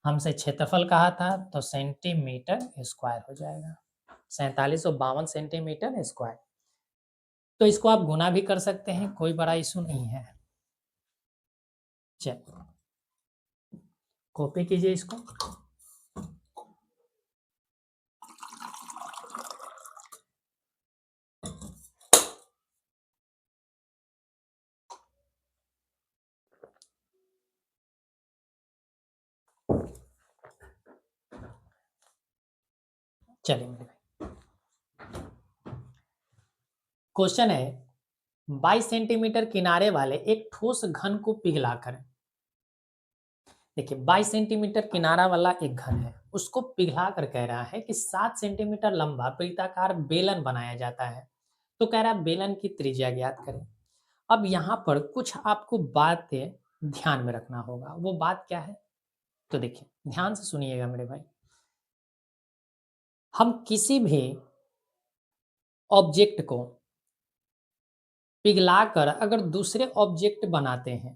हमसे क्षेत्रफल कहा था, तो सेंटीमीटर स्क्वायर हो जाएगा, 4752 सेंटीमीटर स्क्वायर। तो इसको आप गुना भी कर सकते हैं, कोई बड़ा इशू नहीं है। चलिए, कॉपी कीजिए इसको। चलिए मेरे भाई, क्वेश्चन है, 22 सेंटीमीटर किनारे वाले एक ठोस घन को पिघलाकर, देखिए 22 सेंटीमीटर किनारा वाला एक घन है, उसको पिघला कर कह रहा है कि 7 सेंटीमीटर लंबा वृत्ताकार बेलन बनाया जाता है। तो कह रहा है बेलन की त्रिज्या ज्ञात करें। अब यहाँ पर कुछ आपको बातें ध्यान में रखना होगा, वो बात क्या है, तो देखिए ध्यान से सुनिएगा मेरे भाई। हम किसी भी ऑब्जेक्ट को पिघलाकर अगर दूसरे ऑब्जेक्ट बनाते हैं,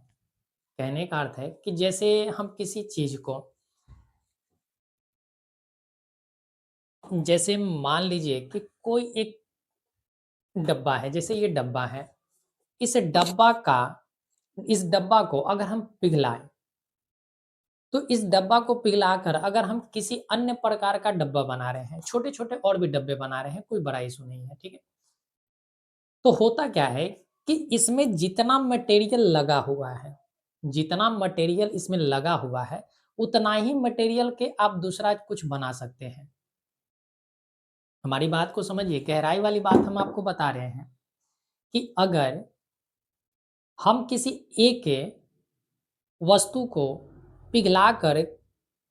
कहने का अर्थ है कि जैसे हम किसी चीज को, जैसे मान लीजिए कि कोई एक डब्बा है, जैसे ये डब्बा है, इस डब्बा का इस डब्बा को अगर हम पिघलाएं, तो इस डब्बा को पिघलाकर अगर हम किसी अन्य प्रकार का डब्बा बना रहे हैं, छोटे छोटे और भी डब्बे बना रहे हैं, कोई बड़ा इशू नहीं है, ठीक है। तो होता क्या है कि इसमें जितना मटेरियल लगा हुआ है, जितना मटेरियल इसमें लगा हुआ है, उतना ही मटेरियल के आप दूसरा कुछ बना सकते हैं। हमारी बात को समझिए, गहराई वाली बात हम आपको बता रहे हैं कि अगर हम किसी एक के वस्तु को पिघलाकर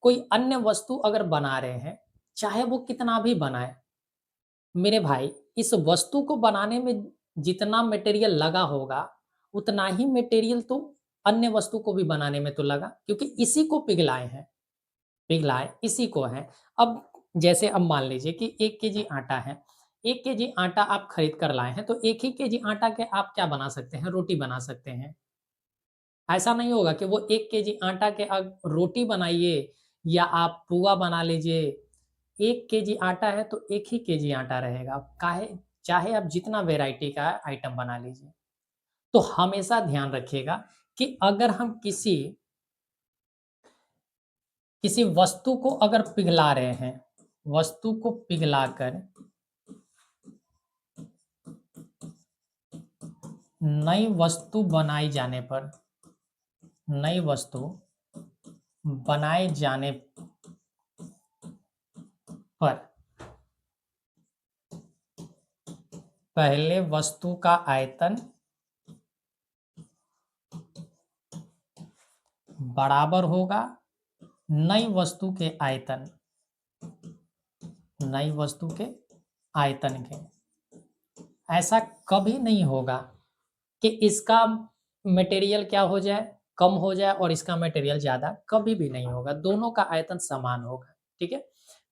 कोई अन्य वस्तु अगर बना रहे हैं, चाहे वो कितना भी बनाए, मेरे भाई, इस वस्तु को बनाने में जितना मटेरियल लगा होगा, उतना ही मटेरियल तो अन्य वस्तु को भी बनाने में तो लगा, क्योंकि इसी को पिघलाए हैं, पिघलाए इसी को हैं। अब जैसे अब मान लीजिए कि 1 केजी आटा है, 1 केजी आटा आप खरीद कर लाए हैं, तो 1 ही केजी आटा के आप क्या बना सकते हैं? रोटी बना सकते हैं। ऐसा नहीं होगा कि वो 1 केजी आटा के रोटी बनाइए या आप पुआ बना लीजिए। 1 केजी आटा है तो 1 ही केजी आटा रहेगा। काहे चाहे आप जितना वैरायटी का आइटम बना लीजिए। तो हमेशा ध्यान रखिएगा कि अगर हम किसी वस्तु को अगर पिघला रहे हैं, वस्तु को पिघलाकर नई वस्तु बनाई जाने पर, नई वस्तु बनाए जाने पर पहले वस्तु का आयतन बराबर होगा नई वस्तु के आयतन, नई वस्तु के आयतन के। ऐसा कभी नहीं होगा कि इसका मटेरियल क्या हो जाए, कम हो जाए और इसका मटेरियल ज्यादा, कभी भी नहीं होगा। दोनों का आयतन समान होगा, ठीक है।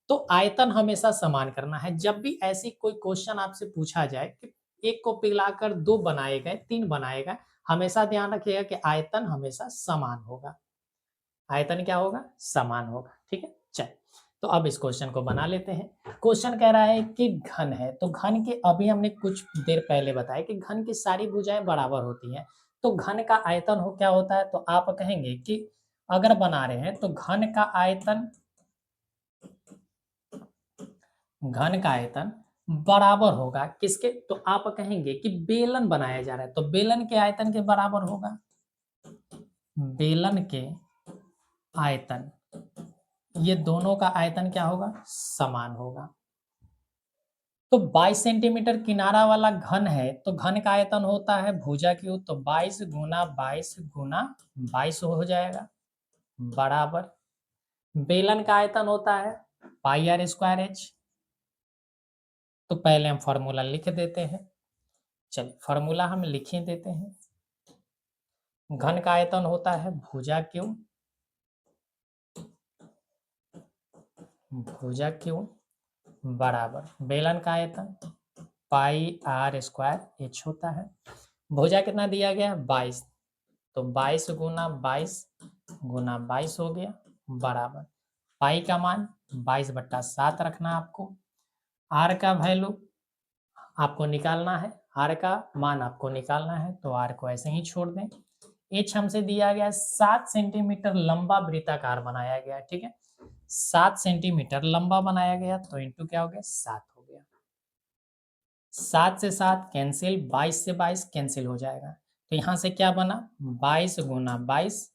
तो आयतन हमेशा समान करना है। जब भी ऐसी कोई क्वेश्चन आपसे पूछा जाए कि एक को पिघलाकर 2 बनाए गए, 3 बनाए गए, हमेशा ध्यान रखिएगा कि आयतन हमेशा समान होगा। आयतन क्या होगा? समान होगा, ठीक है। चल, तो अब इस क्वेश्चन को बना लेते हैं। क्वेश्चन कह रहा है कि घन है, तो घन के अभी हमने कुछ देर पहले बताया कि घन की सारी भुजाएं बराबर होती हैं। तो घन का आयतन हो क्या होता है? तो आप कहेंगे कि अगर बना रहे हैं तो घन का आयतन बराबर होगा किसके? तो आप कहेंगे कि बेलन बनाया जा रहा है, तो बेलन के आयतन के बराबर होगा, बेलन के आयतन, ये दोनों का आयतन क्या होगा? समान होगा। तो 22 सेंटीमीटर किनारा वाला घन है, तो घन का आयतन होता है भुजा क्यूब, तो 22 गुना 22 गुना 22 हो जाएगा, बराबर बेलन का आयतन होता है पाई आर स्क्वायर एच। तो पहले हम फॉर्मूला लिख देते हैं। चलिए फॉर्मूला हम लिख ही देते हैं। घन का आयतन होता है भुजा क्यूब, भुजा क्यूब बराबर बेलन का आयतन पाई आर स्क्वायर एच होता है। भुजा कितना दिया गया? 22, तो 22 गुना 22 हो गया, बराबर पाई का मान 22/7 रखना आपको। आर का वैल्यू आपको निकालना है, आर का मान आपको निकालना है, तो आर को ऐसे ही छोड़ दें। एच हमसे दिया गया 7 सेंटीमीटर लंबा वृत्ताकार बनाया गया, ठीक है। 7 सेंटीमीटर लंबा बनाया गया, तो इंटू क्या हो गया? 7 हो गया। 7 से 7 कैंसिल, 22 से 22 कैंसिल हो जाएगा। तो यहाँ से क्या बना? 22 गुना 22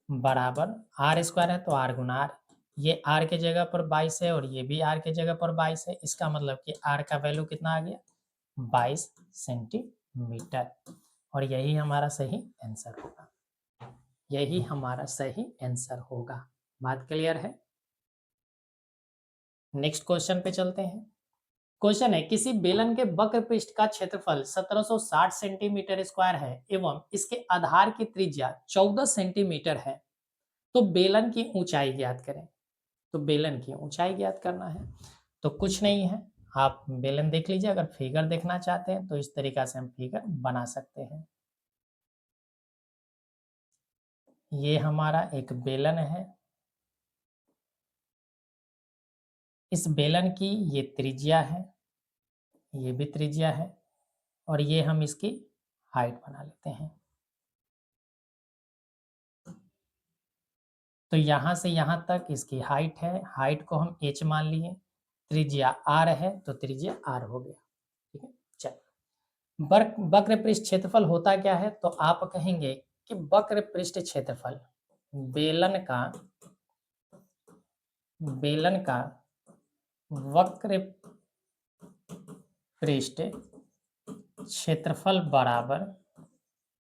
बराबर आर स्क्वायर है तो आर गुना आर, ये आर के जगह पर 22 है और ये भी आर के जगह पर 22 है। इसका मतलब कि आर का वैल्यू कितना आ गया? 22 सेंटीमीटर। और यही हमारा सही आंसर होगा, यही हमारा सही आंसर होगा। बात क्लियर है? नेक्स्ट क्वेश्चन पे चलते हैं। क्वेश्चन है किसी बेलन के वक्र पृष्ठ का क्षेत्रफल 1760 सेंटीमीटर स्क्वायर है एवं इसके आधार की त्रिज्या 14 सेंटीमीटर है, तो बेलन की ऊंचाई ज्ञात करें। तो बेलन की ऊंचाई ज्ञात करना है। तो कुछ नहीं है, आप बेलन देख लीजिए। अगर फिगर देखना चाहते हैं तो इस तरीका से हम फिगर बना सकते हैं। ये हमारा एक बेलन है। इस बेलन की ये त्रिज्या है, ये भी त्रिज्या है, और ये हम इसकी हाइट बना लेते हैं। तो यहाँ से यहाँ तक इसकी हाइट है, हाइट को हम h मान लिए, त्रिज्या r है तो त्रिज्या r हो गया। ठीक है, चलो वक्र पृष्ठ क्षेत्रफल होता क्या है, तो आप कहेंगे कि वक्र पृष्ठ क्षेत्रफल बेलन का वक्र पृष्ठ क्षेत्रफल बराबर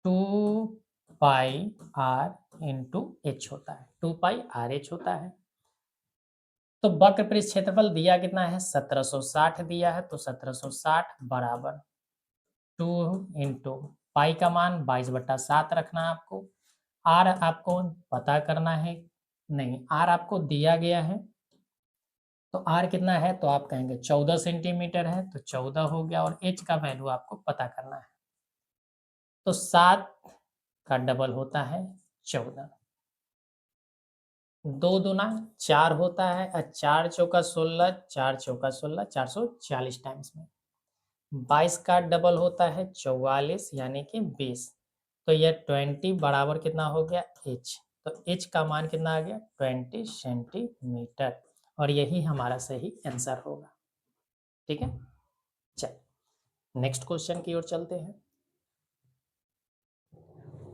2πr इंटू एच होता है, 2πrh होता है। तो वक्र पृष्ठ क्षेत्रफल दिया कितना है, 1760 दिया है, तो 1760 बराबर 2 इंटू पाई का मान 22/7 रखना है आपको। आर आपको पता करना है, नहीं आर आपको दिया गया है, तो आर कितना है, तो आप कहेंगे 14 सेंटीमीटर है, तो 14 हो गया, और एच का वैल्यू आपको पता करना है। तो 7 का डबल होता है 14, 2 दूना 4 होता है, और 4 चौका 16, 4 चौका 16, 440 टाइम्स में। 22 का डबल होता है 44, यानी कि 20। तो यह 20 बराबर कितना हो गया, h। तो h का मान कितना आ गया, 20 सेंटीमीटर, और यही हमारा सही आंसर होगा। ठीक है, चल नेक्स्ट क्वेश्चन की ओर चलते हैं।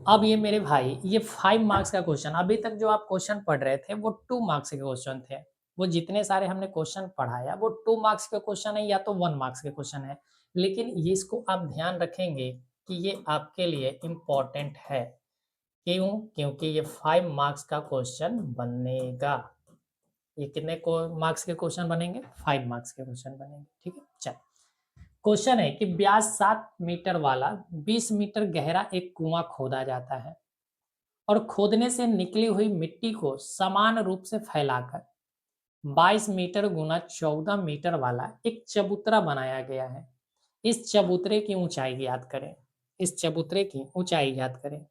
अब ये मेरे भाई, ये 5 मार्क्स का क्वेश्चन, अभी तक जो आप क्वेश्चन पढ़ रहे थे वो 2 मार्क्स के क्वेश्चन थे। वो जितने सारे हमने क्वेश्चन पढ़ाया वो 2 मार्क्स के क्वेश्चन है या तो 1 मार्क्स के क्वेश्चन है, लेकिन ये इसको आप ध्यान रखेंगे कि ये आपके लिए इम्पोर्टेंट है। क्यों? क्योंकि ये 5 मार्क्स का क्वेश्चन बनेगा। ये कितने को मार्क्स के क्वेश्चन बनेंगे, 5 मार्क्स के क्वेश्चन बनेंगे। ठीक है, चल क्वेश्चन है कि व्यास 7 मीटर वाला 20 मीटर गहरा एक कुआं खोदा जाता है, और खोदने से निकली हुई मिट्टी को समान रूप से फैलाकर 22 मीटर गुना 14 मीटर वाला एक चबूतरा बनाया गया है। इस चबूतरे की ऊंचाई ज्ञात करें। इस चबूतरे की ऊंचाई ज्ञात करें।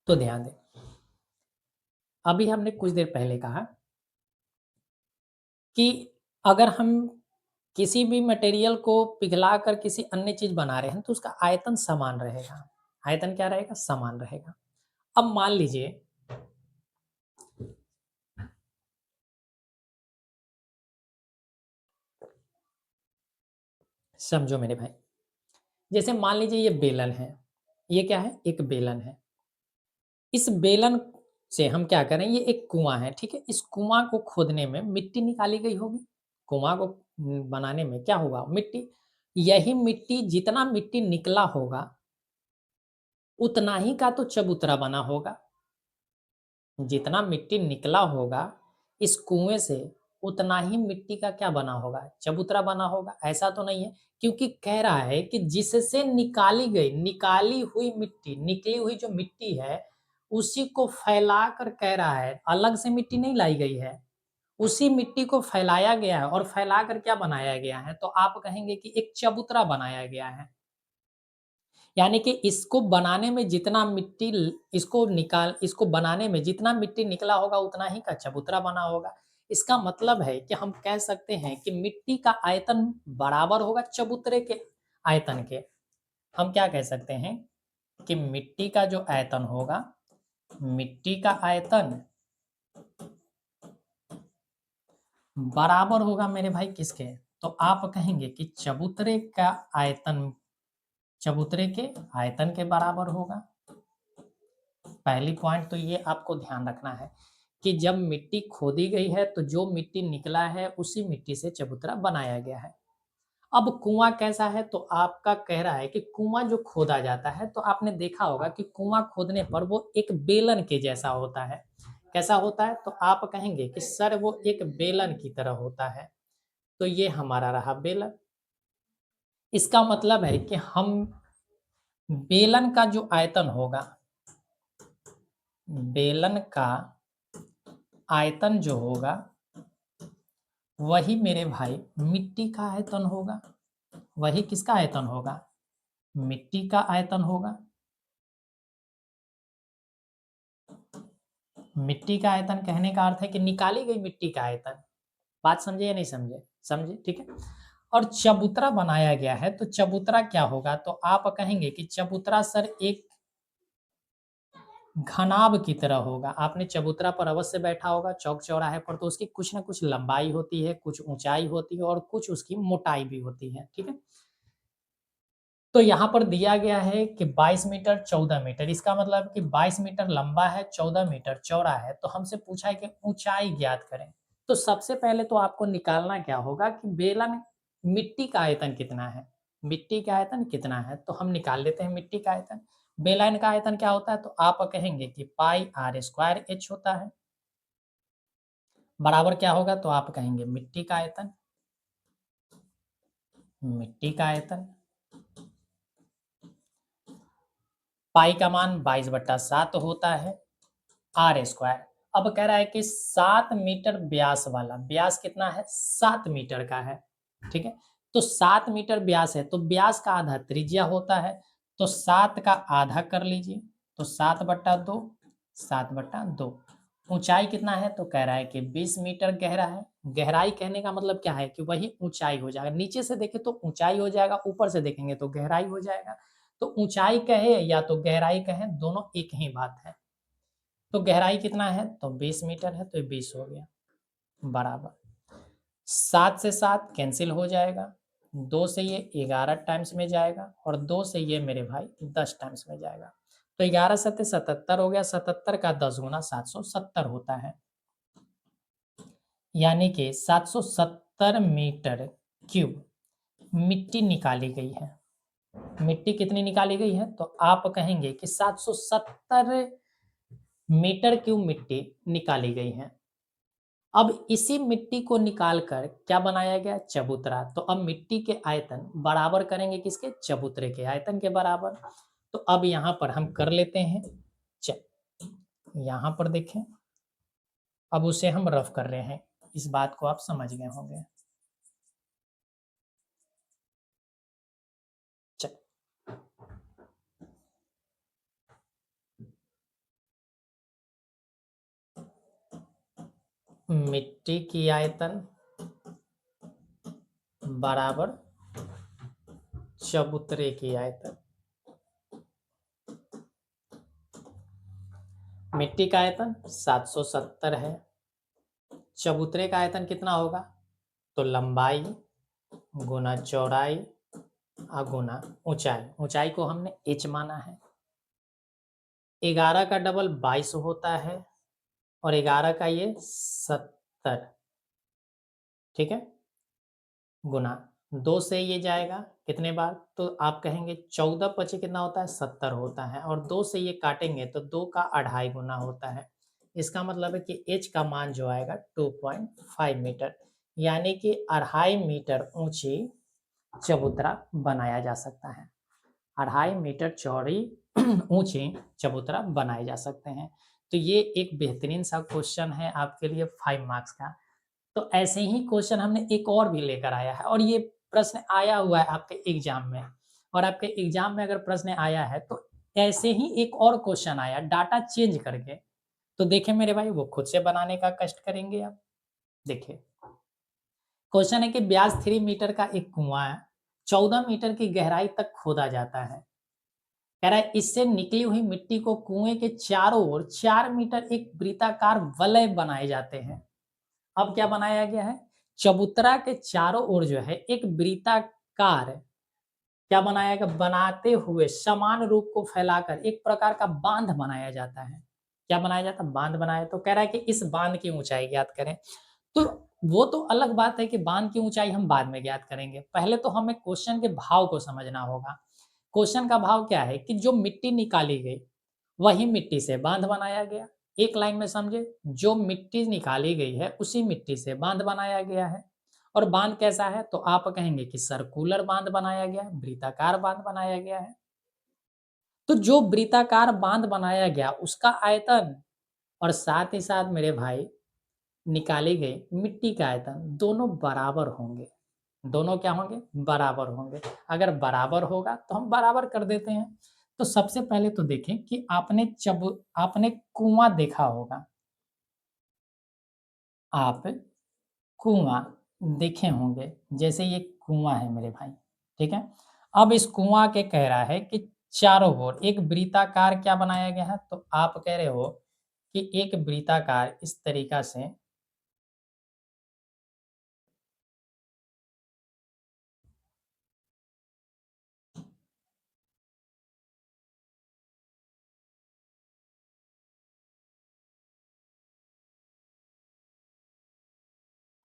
तो ध्यान दें, अभी हमने कुछ देर पहले कहा कि अगर हम किसी भी मटेरियल को पिघलाकर किसी अन्य चीज बना रहे हैं तो उसका आयतन समान रहेगा। आयतन क्या रहेगा, समान रहेगा। अब मान लीजिए समझो मेरे भाई, जैसे मान लीजिए ये बेलन है, ये क्या है, एक बेलन है। इस बेलन से हम क्या करें, ये एक कुआं है, ठीक है। इस कुआं को खोदने में मिट्टी निकाली गई होगी। कुआं को बनाने में क्या होगा, मिट्टी। यही मिट्टी, जितना मिट्टी निकला होगा उतना ही का तो चबूतरा बना होगा। जितना मिट्टी निकला होगा इस कुएं से उतना ही मिट्टी का क्या बना होगा, चबूतरा बना होगा। ऐसा तो नहीं है, क्योंकि कह रहा है कि जिससे निकाली गई, निकाली हुई मिट्टी, निकली हुई जो मिट्टी है उसी को फैला कर कह रहा है, अलग से मिट्टी नहीं लाई गई है, उसी मिट्टी को फैलाया गया है। और फैला कर क्या बनाया गया है, तो आप कहेंगे कि एक चबूतरा बनाया गया है। यानी कि इसको बनाने में जितना मिट्टी इसको बनाने में जितना मिट्टी निकला होगा उतना ही का चबूतरा बना होगा। इसका मतलब है कि हम कह सकते हैं कि मिट्टी का आयतन बराबर होगा चबूतरे के आयतन के। हम क्या कह सकते हैं कि मिट्टी का जो आयतन होगा, मिट्टी का आयतन बराबर होगा मेरे भाई किसके, तो आप कहेंगे कि चबूतरे का आयतन, चबूतरे के आयतन के बराबर होगा। पहली पॉइंट तो ये आपको ध्यान रखना है कि जब मिट्टी खोदी गई है तो जो मिट्टी निकला है उसी मिट्टी से चबूतरा बनाया गया है। अब कुआं कैसा है, तो आपका कह रहा है कि कुआं जो खोदा जाता है तो आपने देखा होगा कि कुआं खोदने पर वो एक बेलन के जैसा होता है। कैसा होता है, तो आप कहेंगे कि सर वो एक बेलन की तरह होता है। तो ये हमारा रहा बेलन। इसका मतलब है कि हम बेलन का जो आयतन होगा, बेलन का आयतन जो होगा वही मेरे भाई मिट्टी का आयतन होगा। वही किसका आयतन होगा? मिट्टी का आयतन होगा। मिट्टी का आयतन कहने का अर्थ है कि निकाली गई मिट्टी का आयतन। बात समझे या नहीं समझे? समझे, ठीक है। और चबूतरा बनाया गया है, तो चबूतरा क्या होगा? तो आप कहेंगे कि चबूतरा सर एक घनाभ की तरह होगा। आपने चबूतरा पर अवश्य बैठा होगा चौक चौराहे पर, तो उसकी कुछ ना कुछ लंबाई होती है, कुछ ऊंचाई होती है और कुछ उसकी मोटाई भी होती है, ठीक है। तो यहाँ पर दिया गया है कि 22 मीटर 14 मीटर, इसका मतलब कि 22 मीटर लंबा है, 14 मीटर चौड़ा है। तो हमसे पूछा है कि ऊंचाई ज्ञात करें। तो सबसे पहले तो आपको निकालना क्या होगा कि बेलन मिट्टी का आयतन कितना है। मिट्टी का आयतन कितना है तो हम निकाल लेते हैं मिट्टी का आयतन। बेलन का आयतन क्या होता है? तो आप कहेंगे कि पाई आर स्क्वायर एच होता है, बराबर क्या होगा? तो आप कहेंगे मिट्टी का आयतन, मिट्टी का आयतन पाई का मान 22/7 होता है आर स्क्वायर। अब कह रहा है कि 7 मीटर व्यास वाला, व्यास कितना है? 7 मीटर का है, ठीक है। तो 7 मीटर व्यास है तो व्यास का आधा त्रिज्या होता है, तो 7 का आधा कर लीजिए, तो 7/2, 7/2। ऊंचाई कितना है? तो कह रहा है कि 20 मीटर गहरा है। गहराई कहने का मतलब क्या है कि वही ऊंचाई हो जाएगा। नीचे से देखें तो ऊंचाई हो जाएगा, ऊपर से देखेंगे तो गहराई हो जाएगा। तो ऊंचाई कहे या तो गहराई कहे, दोनों एक ही बात है। तो गहराई कितना है? तो 20 मीटर है, तो ये 20 हो गया, बराबर 7 से 7 कैंसिल हो जाएगा, 2 से ये 11 टाइम्स में जाएगा और 2 से ये मेरे भाई 10 टाइम्स में जाएगा। तो 11 सत्ते 77 हो गया, 77 का 10 गुना 770 होता है, यानी कि 770 मीटर क्यूब मिट्टी निकाली गई है। मिट्टी कितनी निकाली गई है? तो आप कहेंगे कि 770 मीटर क्यूब मिट्टी निकाली गई है। अब इसी मिट्टी को निकालकर क्या बनाया गया? चबूतरा। तो अब मिट्टी के आयतन बराबर करेंगे किसके? चबूतरे के आयतन के बराबर। तो अब यहाँ पर हम कर लेते हैं चेक। यहाँ पर देखें, अब उसे हम रफ कर रहे हैं, इस बात को आप समझ गए होंगे। चेक। मिट्टी की आयतन बराबर चबूतरे की आयतन। मिट्टी का आयतन 770 है, चबूतरे का आयतन कितना होगा? तो लंबाई गुना चौड़ाई गुना ऊंचाई। ऊंचाई को हमने एच माना है। 11 का डबल 22 होता है और 11 का ये 70, ठीक है, गुना 2 से ये जाएगा कितने बार? तो आप कहेंगे 14 पचे कितना होता है? 70 होता है, और 2 से ये काटेंगे तो 2 का 2.5 गुना होता है। इसका मतलब है कि एच का मान जो आएगा 2.5 मीटर, यानी कि 2.5 मीटर ऊंची चबूतरा बनाया जा सकता है। 2.5 मीटर चौड़ी ऊंची चबूतरा बनाए जा सकते हैं। तो ये एक बेहतरीन सा क्वेश्चन है आपके लिए 5 मार्क्स का। तो ऐसे ही क्वेश्चन हमने एक और भी लेकर आया है और ये प्रश्न आया हुआ है आपके एग्जाम में, और आपके एग्जाम में अगर प्रश्न आया है तो ऐसे ही एक और क्वेश्चन आया डाटा चेंज करके। तो देखें मेरे भाई, वो खुद से बनाने का कष्ट करेंगे आप। देखिए, क्वेश्चन है कि ब्यास 3 मीटर का एक कुआं है, 14 मीटर की गहराई तक खोदा जाता है। कह रहा है इससे निकली हुई मिट्टी को कुएं के चारों ओर 4 मीटर एक वृत्ताकार वलय बनाए जाते हैं। अब क्या बनाया गया है? चबूतरा के चारों ओर जो है एक वृत्ताकार क्या बनाया गया? बनाते हुए समान रूप को फैलाकर एक प्रकार का बांध बनाया जाता है। क्या बनाया जाता है? बांध बनाया। तो कह रहा है कि इस बांध की ऊंचाई ज्ञात करें। तो वो तो अलग बात है कि बांध की ऊंचाई हम बाद में ज्ञात करेंगे, पहले तो हमें क्वेश्चन के भाव को समझना होगा। क्वेश्चन का भाव क्या है कि जो मिट्टी निकाली गई वही मिट्टी से बांध बनाया गया। एक लाइन में समझे, जो मिट्टी निकाली गई है उसी मिट्टी से बांध बनाया गया है। और बांध कैसा है? तो आप कहेंगे कि सर्कुलर बांध बनाया गया है, वृत्ताकार बांध बनाया गया है। तो जो वृत्ताकार बांध बनाया गया उसका आयतन और साथ ही साथ मेरे भाई निकाली गई मिट्टी का आयतन दोनों बराबर होंगे। दोनों क्या होंगे? बराबर होंगे। अगर बराबर होगा तो हम बराबर कर देते हैं। तो सबसे पहले तो देखें कि आपने कुआँ देखा होगा। आप कुआँ देखे होंगे, जैसे ये कुआँ है मेरे भाई, ठीक है? अब इस कुआँ के कह रहा है कि चारों ओर एक वृत्ताकार क्या बनाया गया है? तो आप कह रहे हो कि एक वृत्ताकार इस तरीका से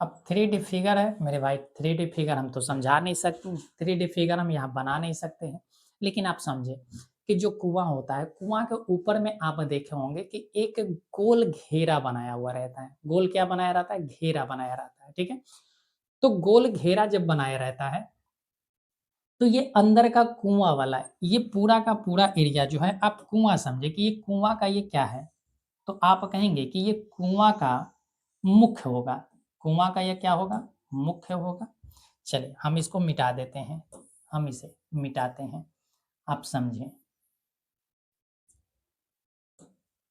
अब 3D फिगर है मेरे भाई, 3D फिगर हम तो समझा नहीं सकते, 3D फिगर हम यहाँ बना नहीं सकते हैं। लेकिन आप समझे कि जो कुआँ होता है, कुआँ के ऊपर में आप देखे होंगे कि एक गोल घेरा बनाया हुआ रहता है। गोल क्या बनाया रहता है? घेरा बनाया रहता है, ठीक है? तो गोल घेरा जब बनाया रहता है, तो ये अंदर का कुआँ वाला, ये पूरा का पूरा एरिया जो है आप कुआँ समझे कि ये कुआँ का ये क्या है? तो आप कहेंगे कि ये कुआँ का मुख्य होगा। कुआँ का ये क्या होगा? मुख्य होगा। चलिए हम इसको मिटा देते हैं, हम इसे मिटाते हैं, आप समझें।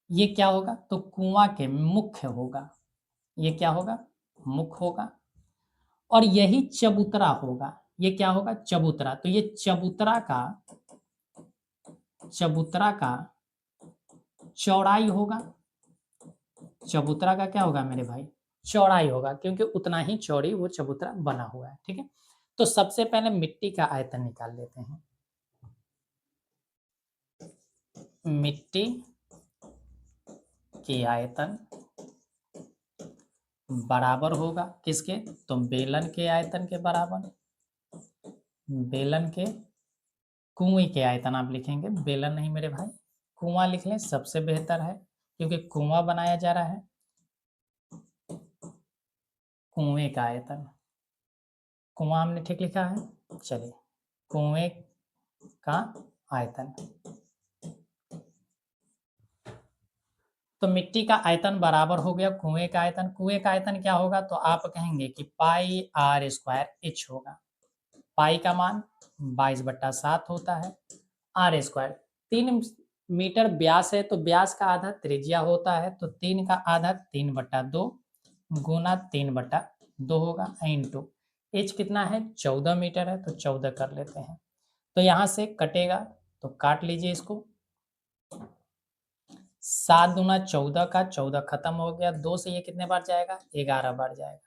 ये क्या होगा? तो कुआँ के मुख्य होगा। ये क्या होगा? मुख्य होगा। और यही चबूतरा होगा। ये क्या होगा? चबूतरा। तो ये चबूतरा का चौड़ाई होगा। चबूतरा का क्या होगा मेरे भाई? चौड़ाई होगा, क्योंकि उतना ही चौड़ी वो चबूतरा बना हुआ है, ठीक है? तो सबसे पहले मिट्टी का आयतन निकाल लेते हैं। मिट्टी की आयतन बराबर होगा किसके? तो बेलन के आयतन के बराबर। बेलन के, कुएं के आयतन आप लिखेंगे, बेलन नहीं मेरे भाई, कुआं लिख लें, सबसे बेहतर है, क्योंकि कुआं बनाया जा रहा है। कुएं का आयतन, कुआं हमने ठीक लिखा है। चलिए, कुएं का आयतन। तो मिट्टी का आयतन बराबर हो गया कुएं का आयतन। कुएं का आयतन क्या होगा? तो आप कहेंगे कि पाई आर स्क्वायर एच होगा। पाई का मान 22/7 होता है। आर स्क्वायर 3 मीटर व्यास है, तो व्यास का आधा त्रिज्या होता है, तो 3 का आधा 3/2 गुना 3/2 होगा, इंटू एच कितना है? 14 मीटर है, तो 14 कर लेते हैं। तो यहाँ से कटेगा, तो काट लीजिए इसको। 7 दूना 14 का, 14 खत्म हो गया, 2 से ये कितने बार जाएगा? 11 बार जाएगा।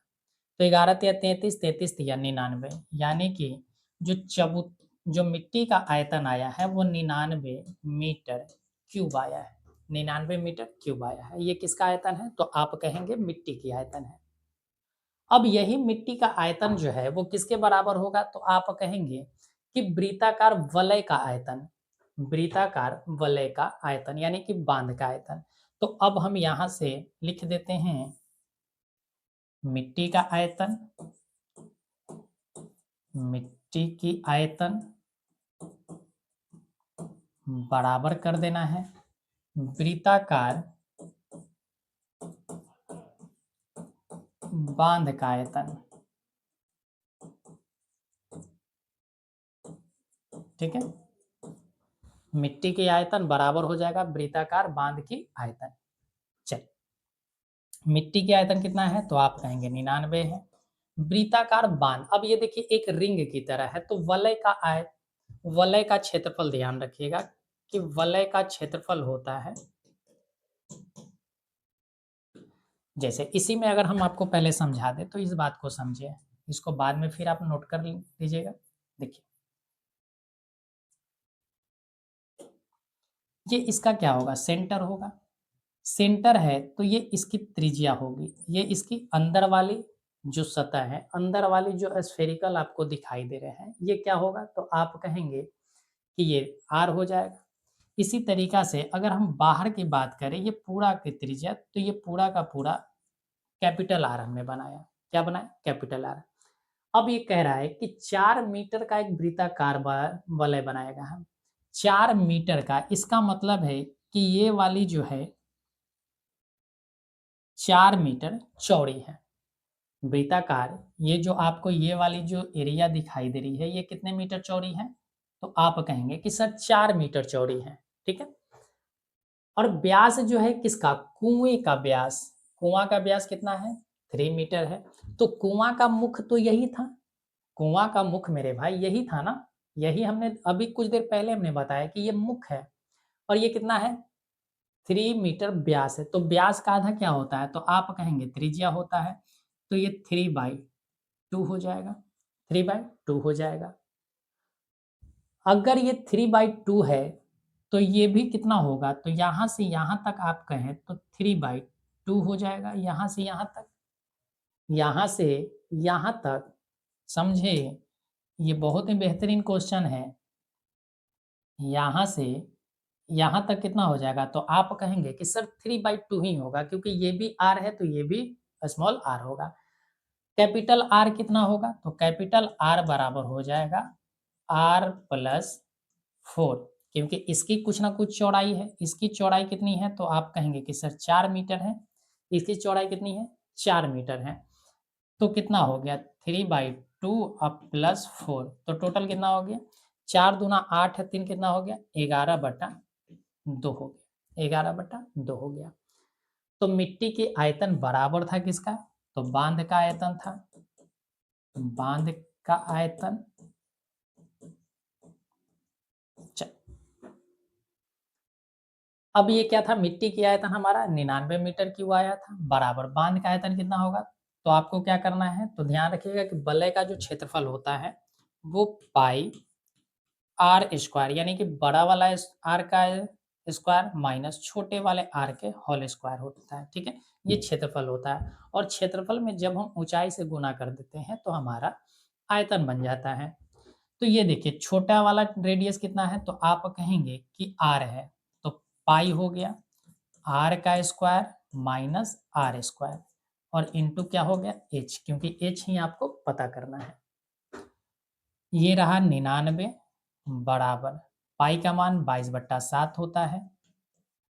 तो 11 तिया 33, 33 तिया 99, यानी कि जो चबूत जो मिट्टी का आयतन आया है वो 99 मीटर क्यूब आया है। 99 मीटर क्यूब आया है। ये किसका आयतन है? तो आप कहेंगे मिट्टी की आयतन है। अब यही मिट्टी का आयतन जो है वो किसके बराबर होगा? तो आप कहेंगे कि वृत्ताकार वलय का आयतन। वृत्ताकार वलय का आयतन यानी कि बांध का आयतन। तो अब हम यहाँ से लिख देते हैं मिट्टी का आयतन, मिट्टी की आयतन बराबर कर देना है वृत्ताकार बांध का आयतन, ठीक है? मिट्टी की आयतन बराबर हो जाएगा वृत्ताकार बांध की आयतन। चल, मिट्टी की आयतन कितना है? तो आप कहेंगे 99 है। वृत्ताकार बांध, अब ये देखिए एक रिंग की तरह है, तो वलय का क्षेत्रफल ध्यान रखिएगा कि वलय का क्षेत्रफल होता है, जैसे इसी में अगर हम आपको पहले समझा दें तो इस बात को समझिए, इसको बाद में फिर आप नोट कर लीजिएगा। देखिए, ये इसका क्या होगा? सेंटर होगा। सेंटर है तो ये इसकी त्रिज्या होगी, ये इसकी अंदर वाली जो सतह है, अंदर वाली जो स्फेरिकल आपको दिखाई दे रहे हैं, ये क्या होगा? तो आप कहेंगे कि ये आर हो जाएगा। इसी तरीका से अगर हम बाहर की बात करें, ये पूरा की त्रिज्या, तो ये पूरा का पूरा कैपिटल आर हमने बनाया। क्या बनाया? Capital R. अब ये कह रहा है कि 4 मीटर का एक वृत्ताकार वलय बनाएगा हम। 4 मीटर का, इसका मतलब है कि ये वाली जो है 4 मीटर चौड़ी है। वृत्ताकार ये जो आपको ये वाली जो एरिया दिखाई दे रही है ये कितने मीटर चौड़ी है? तो आप कहेंगे कि सर 4 मीटर चौड़ी है, ठीक है। और व्यास जो है किसका? कुएं का व्यास। कुआं का व्यास कितना है? 3 मीटर है। तो कुआं का मुख तो यही था। कुआं का मुख मेरे भाई यही था ना, यही हमने अभी कुछ देर पहले हमने बताया कि ये मुख है। और ये कितना है? 3 मीटर व्यास है। तो व्यास का आधा क्या होता है? तो आप कहेंगे त्रिज्या होता है। तो ये 3/2 हो जाएगा, 3/2 हो जाएगा। अगर ये 3/2 है तो ये भी कितना होगा? तो यहाँ से यहाँ तक आप कहें तो 3/2 हो जाएगा, यहाँ से यहाँ तक, यहाँ से यहाँ तक। समझे? ये बहुत ही बेहतरीन क्वेश्चन है। यहाँ से यहाँ तक कितना हो जाएगा? तो आप कहेंगे कि सर 3/2 ही होगा, क्योंकि ये भी आर है तो ये भी स्मॉल आर होगा। कैपिटल आर कितना होगा? तो कैपिटल आर बराबर हो जाएगा R+4, क्योंकि इसकी कुछ ना कुछ चौड़ाई है। इसकी चौड़ाई कितनी है? तो आप कहेंगे कि सर 4 मीटर है। इसकी चौड़ाई कितनी है? 4 मीटर है। तो कितना हो गया? 3/2 अब +4, तो टोटल कितना हो गया? 4 दूना 8 है, 3 कितना हो गया? 11/2 हो गया, 11/2 हो गया। तो मिट्टी की आयतन बराबर था किसका? तो बांध का आयतन था। बांध का आयतन, अब ये क्या था? मिट्टी की आयतन हमारा 99 मीटर क्यूब आया था, बराबर बांध का आयतन कितना होगा? तो आपको क्या करना है? तो ध्यान रखिएगा कि वलय का जो क्षेत्रफल होता है वो पाई आर स्क्वायर, यानी कि बड़ा वाला आर का स्क्वायर माइनस छोटे वाले आर के होल स्क्वायर होता है, ठीक है। ये क्षेत्रफल होता है। और क्षेत्रफल में जब हम ऊंचाई से गुना कर देते हैं तो हमारा आयतन बन जाता है। तो ये देखिए छोटा वाला रेडियस कितना है? तो आप कहेंगे कि आर है, तो पाई हो गया आर का स्क्वायर माइनस आर स्क्वायर, और इंटू क्या हो गया? एच, क्योंकि एच ही आपको पता करना है। ये रहा 99 बराबर पाई का मान 22/7 होता है,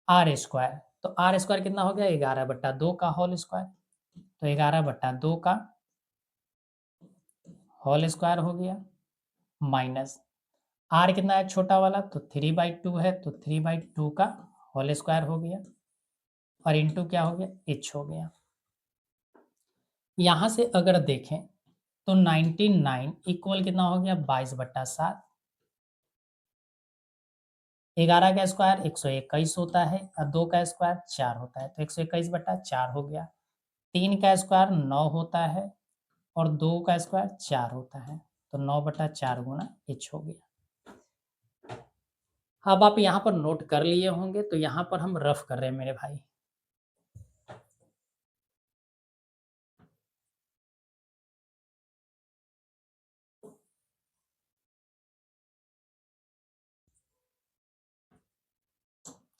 आर स्क्वायर। तो आर स्क्वायर कितना हो गया? 11/2 का होल स्क्वायर। तो 11/2 का होल स्क्वायर हो गया, माइनस आर कितना है छोटा वाला? तो 3/2 है, तो 3/2 का होल स्क्वायर हो गया, और इंटू क्या हो गया? एच हो गया। यहाँ से अगर देखें तो 99 इक्वल कितना हो गया? 22/7। 11 का स्क्वायर 121 होता है, और 2 का स्क्वायर 4 होता है, तो 121/4 हो गया। 3 का स्क्वायर 9 होता है, और 2 का स्क्वायर 4 होता है, तो 9/4 गुना एच हो गया। अब आप यहाँ पर नोट कर लिए होंगे, तो यहाँ पर हम रफ कर रहे हैं मेरे भाई।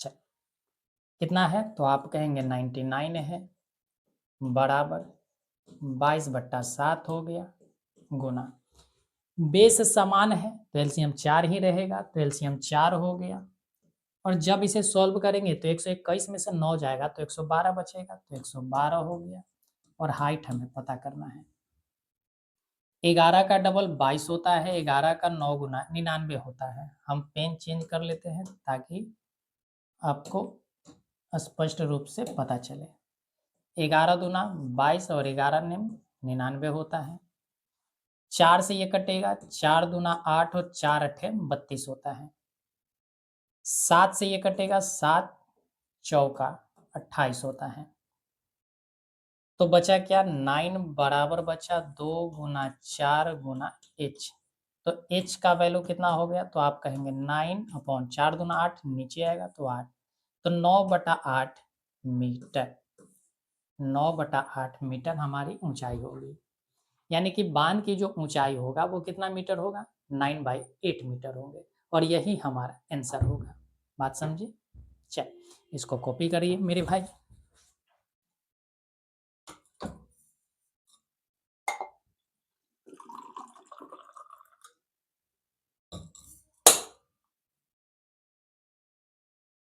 चल कितना है? तो आप कहेंगे 99 है बराबर 22/7 हो गया, गुना बेस समान है तो एलसीएम 4 ही रहेगा, तो एलसीएम 4 हो गया। और जब इसे सॉल्व करेंगे तो 121 में से 9 जाएगा तो 112 बचेगा, तो 112 हो गया। और हाइट हमें पता करना है। 11 का डबल 22 होता है, 11 का 9 गुना 99 होता है। हम पेन चेंज कर लेते हैं ताकि आपको स्पष्ट रूप से पता चले। 11 दूना 22 और 11 ने 99 होता है। 4 से ये कटेगा, 4 दूना 8 और 4 अठे 32 होता है। 7 से ये कटेगा, 7 चौका 28 होता है। तो बचा क्या? 9 बराबर बचा 2 गुना 4 गुना एच। तो एच का वैल्यू कितना हो गया? तो आप कहेंगे 9/4 दूना 8 नीचे आएगा तो 8, तो 9/8 मीटर। 9/8 मीटर हमारी ऊंचाई होगी, यानी कि बांध की जो ऊंचाई होगा वो कितना मीटर होगा? 9/8 मीटर होंगे, और यही हमारा आंसर होगा। बात समझे? चल इसको कॉपी करिए मेरे भाई।